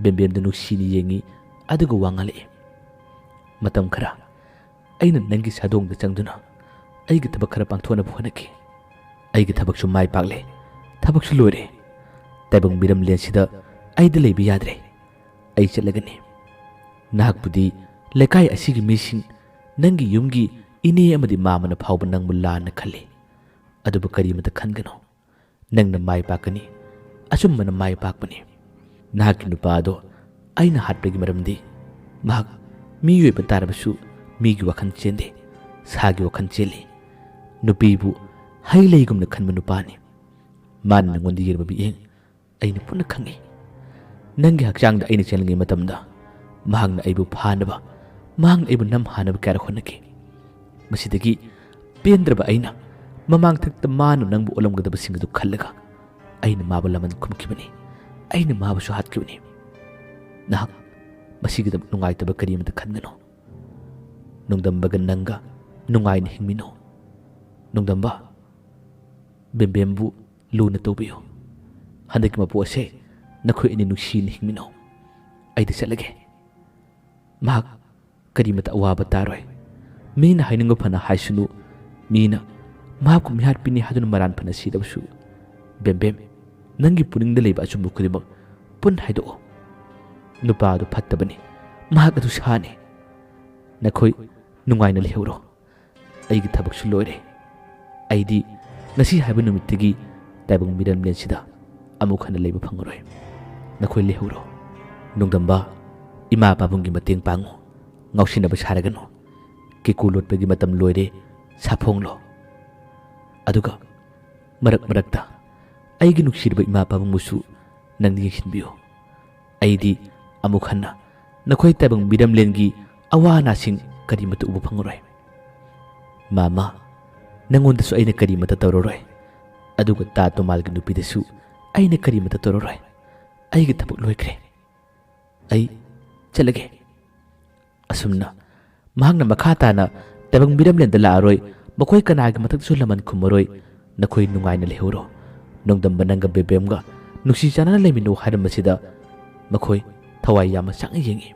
ꯕꯦꯝꯕꯦꯝꯗ ꯅꯨꯡꯁꯤꯅ ꯌꯦꯡꯉꯤ꯫ ꯑꯗꯨꯒ ꯋꯥ ꯉꯥꯡꯂꯛꯏ꯫ ꯃꯇꯝ ꯈꯔ ꯑꯩꯅ ꯅꯪꯒꯤ ꯁꯥꯗꯣꯡꯗ ꯆꯪꯗꯨꯅ ꯑꯩꯒꯤ ꯊꯕꯛ ꯈꯔ ꯄꯥꯡꯊꯣꯛꯅꯕ ꯍꯣꯠꯅꯈꯤ꯫ ꯑꯩꯒꯤ ꯊꯕꯛꯁꯨ ꯃꯥꯏ ꯄꯥꯛꯂꯦ꯫ ꯊꯕꯛꯁꯨ ꯂꯣꯏꯔꯦ꯫ ꯇꯥꯏꯕꯪ ꯃꯤꯔꯝꯂꯦꯟꯁꯤꯗ ꯑꯩꯗ ꯂꯩꯕ ꯌꯥꯗ꯭ꯔꯦ꯫ ꯑꯩ ꯆꯠꯂꯒꯅꯤ꯫ ꯅꯍꯥꯛꯄꯨꯗꯤ ꯂꯩꯀꯥꯏ ꯑꯁꯤꯒꯤ ꯃꯤꯁꯤꯡ ꯅꯪꯒꯤ ꯌꯨꯝꯒꯤ ꯏꯅꯦ ꯑꯃꯗꯤ ꯃꯥꯃꯅ ꯐꯥꯎꯕ ꯅꯪꯕꯨ ꯂꯥꯟꯅ ꯈꯜꯂꯤ꯫ ꯑꯗꯨꯕꯨ ꯀꯔꯤꯃꯇ ꯈꯟꯒꯅꯨ꯫ ꯅꯪꯅ ꯃꯥꯏ ꯄꯥꯛꯀꯅꯤ꯫ ꯑꯆꯨꯝꯕꯅ ꯃꯥꯏ ꯄꯥꯛꯄꯅꯤ꯫ ꯅꯍꯥꯛꯀꯤ ꯅꯨꯄꯥ ꯑꯗꯣ ꯑꯩꯅ ꯍꯥꯠꯄꯒꯤ ꯃꯔꯝꯗꯤ ꯃꯍꯥꯛ ꯃꯤꯑꯣꯏꯕ ꯇꯥꯔꯕꯁꯨ ꯃꯤꯒꯤ ꯋꯥꯈꯜ ꯆꯦꯟꯗꯦ, ꯁꯥꯒꯤ ꯋꯥꯈꯜ ꯆꯦꯜꯂꯤ꯫ ꯅꯨꯄꯤꯕꯨ ꯍꯩ ꯂꯩꯒꯨꯝꯅ ꯈꯟꯕ ꯅꯨꯄꯥꯅꯤ꯫ ꯃꯥꯅ ꯅꯪꯉꯣꯟꯗ ꯌꯦꯡꯕ ꯃꯤꯠꯌꯦꯡ ꯑꯩꯅ ꯄꯨꯟꯅ ꯈꯪꯉꯤ꯫ ꯅꯪꯒꯤ ꯍꯛꯆꯥꯡꯗ ꯑꯩꯅ ꯆꯦꯜꯂꯤꯉꯩ ꯃꯇꯝꯗ ꯃꯍꯥꯛꯅ ꯑꯩꯕꯨ ꯐꯥꯅꯕ, ꯃꯍꯥꯛꯅ ꯑꯩꯕꯨ ꯅꯝꯍꯥꯅꯕ ꯀꯌꯥꯔꯛ ꯍꯣꯠꯅꯈꯤ꯫ ꯃꯁꯤꯗꯒꯤ ꯄꯦꯟꯗ꯭ꯔꯕ ꯑꯩꯅ ꯃꯃꯥꯡꯊꯛꯇ ꯃꯥꯅ ꯅꯪꯕꯨ ꯑꯣꯜꯂꯝꯒꯗꯕꯁꯤꯡ ꯑꯗꯨ ꯈꯜꯂꯒ ꯑꯩꯅ ꯃꯥꯕꯨ ꯂꯃꯟ ꯈꯨꯝꯈꯤꯕꯅꯤ, ꯑꯩꯅ ꯃꯥꯕꯨꯁꯨ ꯍꯥꯠꯈꯤꯕꯅꯤ꯫ ꯅꯍꯥꯛ ꯃꯁꯤꯒꯤꯗꯃꯛ ꯅꯨꯡꯉꯥꯏꯇꯕ ꯀꯔꯤꯃꯇ ꯈꯟꯒꯅꯨ꯫ ꯅꯣꯡꯗꯝꯕꯒ ꯅꯪꯒ ꯅꯨꯡꯉꯥꯏꯅ ꯍꯤꯡꯃꯤꯟꯅꯧ꯫ ꯅꯣꯡꯗꯝꯕ, ꯕꯦꯝꯕꯦꯝꯕꯨ ꯂꯨꯅ ꯇꯧꯕꯤꯌꯨ꯫ ꯍꯟꯗꯛꯀꯤ ꯃꯄꯣ ꯑꯁꯦ ꯅꯈꯣꯏ ꯑꯅꯤ ꯅꯨꯡꯁꯤꯅ ꯍꯤꯡꯃꯤꯟꯅꯧ꯫ ꯑꯩꯗꯤ ꯆꯠꯂꯒꯦ꯫ ꯃꯍꯥꯛ ꯀꯔꯤꯃꯇ ꯑꯋꯥꯕ ꯇꯥꯔꯣꯏ꯫ ꯃꯤꯅ ꯍꯥꯏꯅꯤꯡꯕ ꯐꯅ ꯍꯥꯏꯁꯅꯨ, ꯃꯤꯅ ꯃꯍꯥꯛꯄꯨ ꯃꯤꯍꯥꯠꯄꯤꯅꯤ ꯍꯥꯏꯗꯨꯅ ꯃꯔꯥꯟ ꯐꯅ ꯁꯤꯗꯕꯁꯨ, ꯕꯦꯝꯕꯦꯝ, ꯅꯪꯒꯤ ꯄꯨꯛꯅꯤꯡꯗ ꯂꯩꯕ ꯑꯆꯨꯝꯕ ꯈꯨꯗꯤꯡꯃꯛ ꯄꯨꯟꯅ ꯍꯥꯏꯗꯣꯛꯑꯣ꯫ ꯅꯨꯄꯥ ꯑꯗꯨ ꯐꯠꯇꯕꯅꯤ, ꯃꯍꯥꯛ ꯑꯗꯨ ꯁꯥꯅꯤ꯫ ꯅꯈꯣꯏ ꯅꯨꯡꯉꯥꯏꯅ ꯂꯩꯍꯧꯔꯣ꯫ ꯑꯩꯒꯤ ꯊꯕꯛꯁꯨ ꯂꯣꯏꯔꯦ꯫ ꯑꯩꯗꯤ ꯉꯁꯤ ꯍꯥꯏꯕ ꯅꯨꯃꯤꯠꯇꯒꯤ ꯇꯥꯏꯕꯪ ꯃꯤꯔꯝꯂꯦꯟꯁꯤꯗ ꯑꯃꯨꯛ ꯍꯟꯅ ꯂꯩꯕ ꯐꯪꯉꯔꯣꯏ꯫ ꯅꯈꯣꯏ ꯂꯩꯍꯧꯔꯣ꯫ ꯅꯣꯡꯗꯝꯕ, ꯏꯃꯥ ꯄꯥꯕꯨꯡꯒꯤ ꯃꯇꯦꯡ ꯄꯥꯡꯉꯨ꯫ ꯉꯥꯎꯁꯤꯟꯅꯕ ꯁꯥꯔꯒꯅꯨ꯫ ꯀꯦꯀꯨ ꯂꯣꯠꯄꯒꯤ ꯃꯇꯝ ꯂꯣꯏꯔꯦ, ꯁꯥꯐꯣꯡꯂꯣ꯫ ꯑꯗꯨꯒ ꯃꯔꯛ ꯃꯔꯛꯇ ꯑꯩꯒꯤ ꯅꯨꯡꯁꯤꯔꯕ ꯏꯃꯥ ꯄꯥꯕꯨꯡꯕꯨꯁꯨ ꯅꯪꯅ ꯌꯦꯡꯁꯤꯟꯕꯤꯌꯨ꯫ ꯑꯩꯗꯤ ꯑꯃꯨꯛ ꯍꯟꯅ ꯅꯈꯣꯏ ꯇꯥꯏꯕꯪ ꯃꯤꯔꯝꯂꯦꯟꯒꯤ ꯑꯋꯥ ꯑꯅꯥꯁꯤꯡ ꯀꯔꯤꯃꯇ ꯎꯕ ꯐꯪꯉꯔꯣꯏ꯫ ꯃꯥꯃꯥ, ꯅꯪꯉꯣꯟꯗꯁꯨ ꯑꯩꯅ ꯀꯔꯤꯃꯇ ꯇꯧꯔꯔꯣꯏ꯫ ꯑꯗꯨꯒ ꯇꯥ ꯇꯣꯃꯥꯜꯒꯤ ꯅꯨꯄꯤꯗꯁꯨ ꯑꯩꯅ ꯀꯔꯤꯃꯇ ꯇꯧꯔꯔꯣꯏ꯫ ꯑꯩꯒꯤ ꯊꯕꯛ ꯂꯣꯏꯈ꯭ꯔꯦ꯫ ꯑꯩ ꯆꯠꯂꯒꯦ꯫ ꯑꯁꯨꯝꯅ ꯃꯍꯥꯛꯅ ꯃꯈꯥ ꯇꯥꯅ ꯇꯥꯏꯕꯪ ꯃꯤꯔꯝꯂꯦꯟꯗ ꯂꯥꯛꯑꯔꯣꯏ, ꯃꯈꯣꯏ ꯀꯅꯥꯒꯤ ꯃꯊꯛꯇꯁꯨ ꯂꯃꯟ ꯈꯨꯝꯃꯔꯣꯏ꯫ ꯅꯈꯣꯏ ꯅꯨꯡꯉꯥꯏꯅ ꯂꯩꯍꯧꯔꯣ꯫ ꯅꯣꯡꯗꯝꯕ ꯅꯪꯒ ꯕꯦꯕꯦꯝꯒ ꯅꯨꯡꯁꯤ ꯆꯥꯟꯅꯅ ꯂꯩꯃꯤꯟꯅꯧ ꯍꯥꯏꯔꯝꯕꯁꯤꯗ ꯃꯈꯣꯏ ꯊꯋꯥꯏ ꯌꯥꯝꯅ ꯆꯪꯅ ꯌꯦꯡꯉꯤ꯫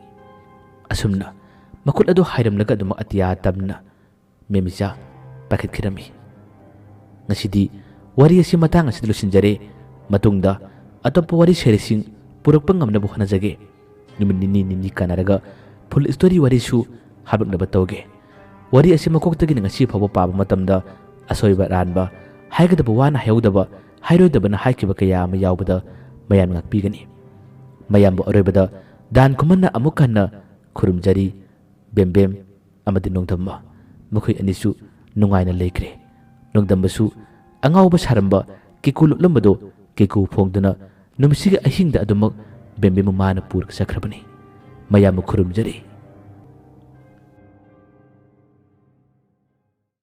ꯑꯁꯨꯝꯅ ꯃꯈꯨꯠ ꯑꯗꯨ ꯍꯥꯏꯔꯝꯂꯒ ꯑꯗꯨꯃꯛ ꯑꯇꯤꯌꯥ ꯇꯝꯅ ꯃꯦꯃꯤꯆꯥ ꯄꯥꯏꯈꯠꯈꯤꯔꯝꯃꯤ꯫ ꯉꯁꯤꯗꯤ ꯋꯥꯔꯤ ꯑꯁꯤ ꯃꯇꯥꯡ ꯑꯁꯤꯗ ꯂꯣꯏꯁꯤꯟꯖꯔꯦ꯫ ꯃꯇꯨꯡꯗ ꯑꯇꯣꯞꯄ ꯋꯥꯔꯤ ꯁꯩꯔꯦꯡꯁꯤꯡ ꯄꯨꯔꯛꯄ ꯉꯝꯅꯕ ꯍꯣꯠꯅꯖꯒꯦ꯫ ꯅꯨꯃꯤꯠ ꯅꯤꯅꯤ ꯀꯥꯟꯅꯔꯒ ꯐꯨꯜ ꯁ꯭ꯇꯣꯔꯤ ꯋꯥꯔꯤꯁꯨ ꯍꯥꯞꯂꯛꯅꯕ ꯇꯧꯒꯦ꯫ ꯋꯥꯔꯤ ꯑꯁꯤ ꯃꯀꯣꯛꯇꯒꯤꯅ ꯉꯁꯤ ꯐꯥꯎꯕ ꯄꯥꯕ ꯃꯇꯝꯗ ꯑꯁꯣꯏꯕ ꯑꯔꯥꯟꯕ, ꯍꯥꯏꯒꯗꯕ ꯋꯥꯅ ꯍꯥꯏꯍꯧꯗꯕ, ꯍꯥꯏꯔꯣꯏꯗꯕꯅ ꯍꯥꯏꯈꯤꯕ ꯀꯌꯥ ꯑꯃ ꯌꯥꯎꯕꯗ ꯃꯌꯥꯝ ꯉꯥꯛꯄꯤꯒꯅꯤ꯫ ꯃꯌꯥꯝꯕꯨ ꯑꯔꯣꯏꯕꯗ ꯗꯥꯟ ꯈꯨꯃꯟꯅ ꯑꯃꯨꯛ ꯍꯟꯅ ꯈꯨꯔꯨꯝꯖꯔꯤ꯫ ꯕꯦꯝꯕꯦꯝ ꯑꯃꯗꯤ ꯅꯣꯡꯗꯝꯕ ꯃꯈꯣꯏ ꯑꯅꯤꯁꯨ ꯅꯨꯡꯉꯥꯏꯅ ꯂꯩꯈ꯭ꯔꯦ꯫ ꯅꯣꯡꯗꯝꯕꯁꯨ ꯑꯉꯥꯎꯕ ꯁꯥꯔꯝꯕ ꯀꯦꯀꯨ ꯂꯨꯞꯂꯝꯕꯗꯣ ꯀꯦꯀꯨ ꯐꯣꯡꯗꯨꯅ ꯅꯨꯃꯤꯠꯁꯤꯒꯤ ꯑꯍꯤꯡꯗ ꯑꯗꯨꯃꯛ ꯕꯦꯝꯕꯦꯝꯕꯨ ꯃꯥꯅ ꯄꯨꯔꯒ ꯆꯠꯈ꯭ꯔꯕꯅꯤ꯫ ꯃꯌꯥꯝꯕꯨ ꯈꯨꯔꯨꯝꯖꯔꯤ꯫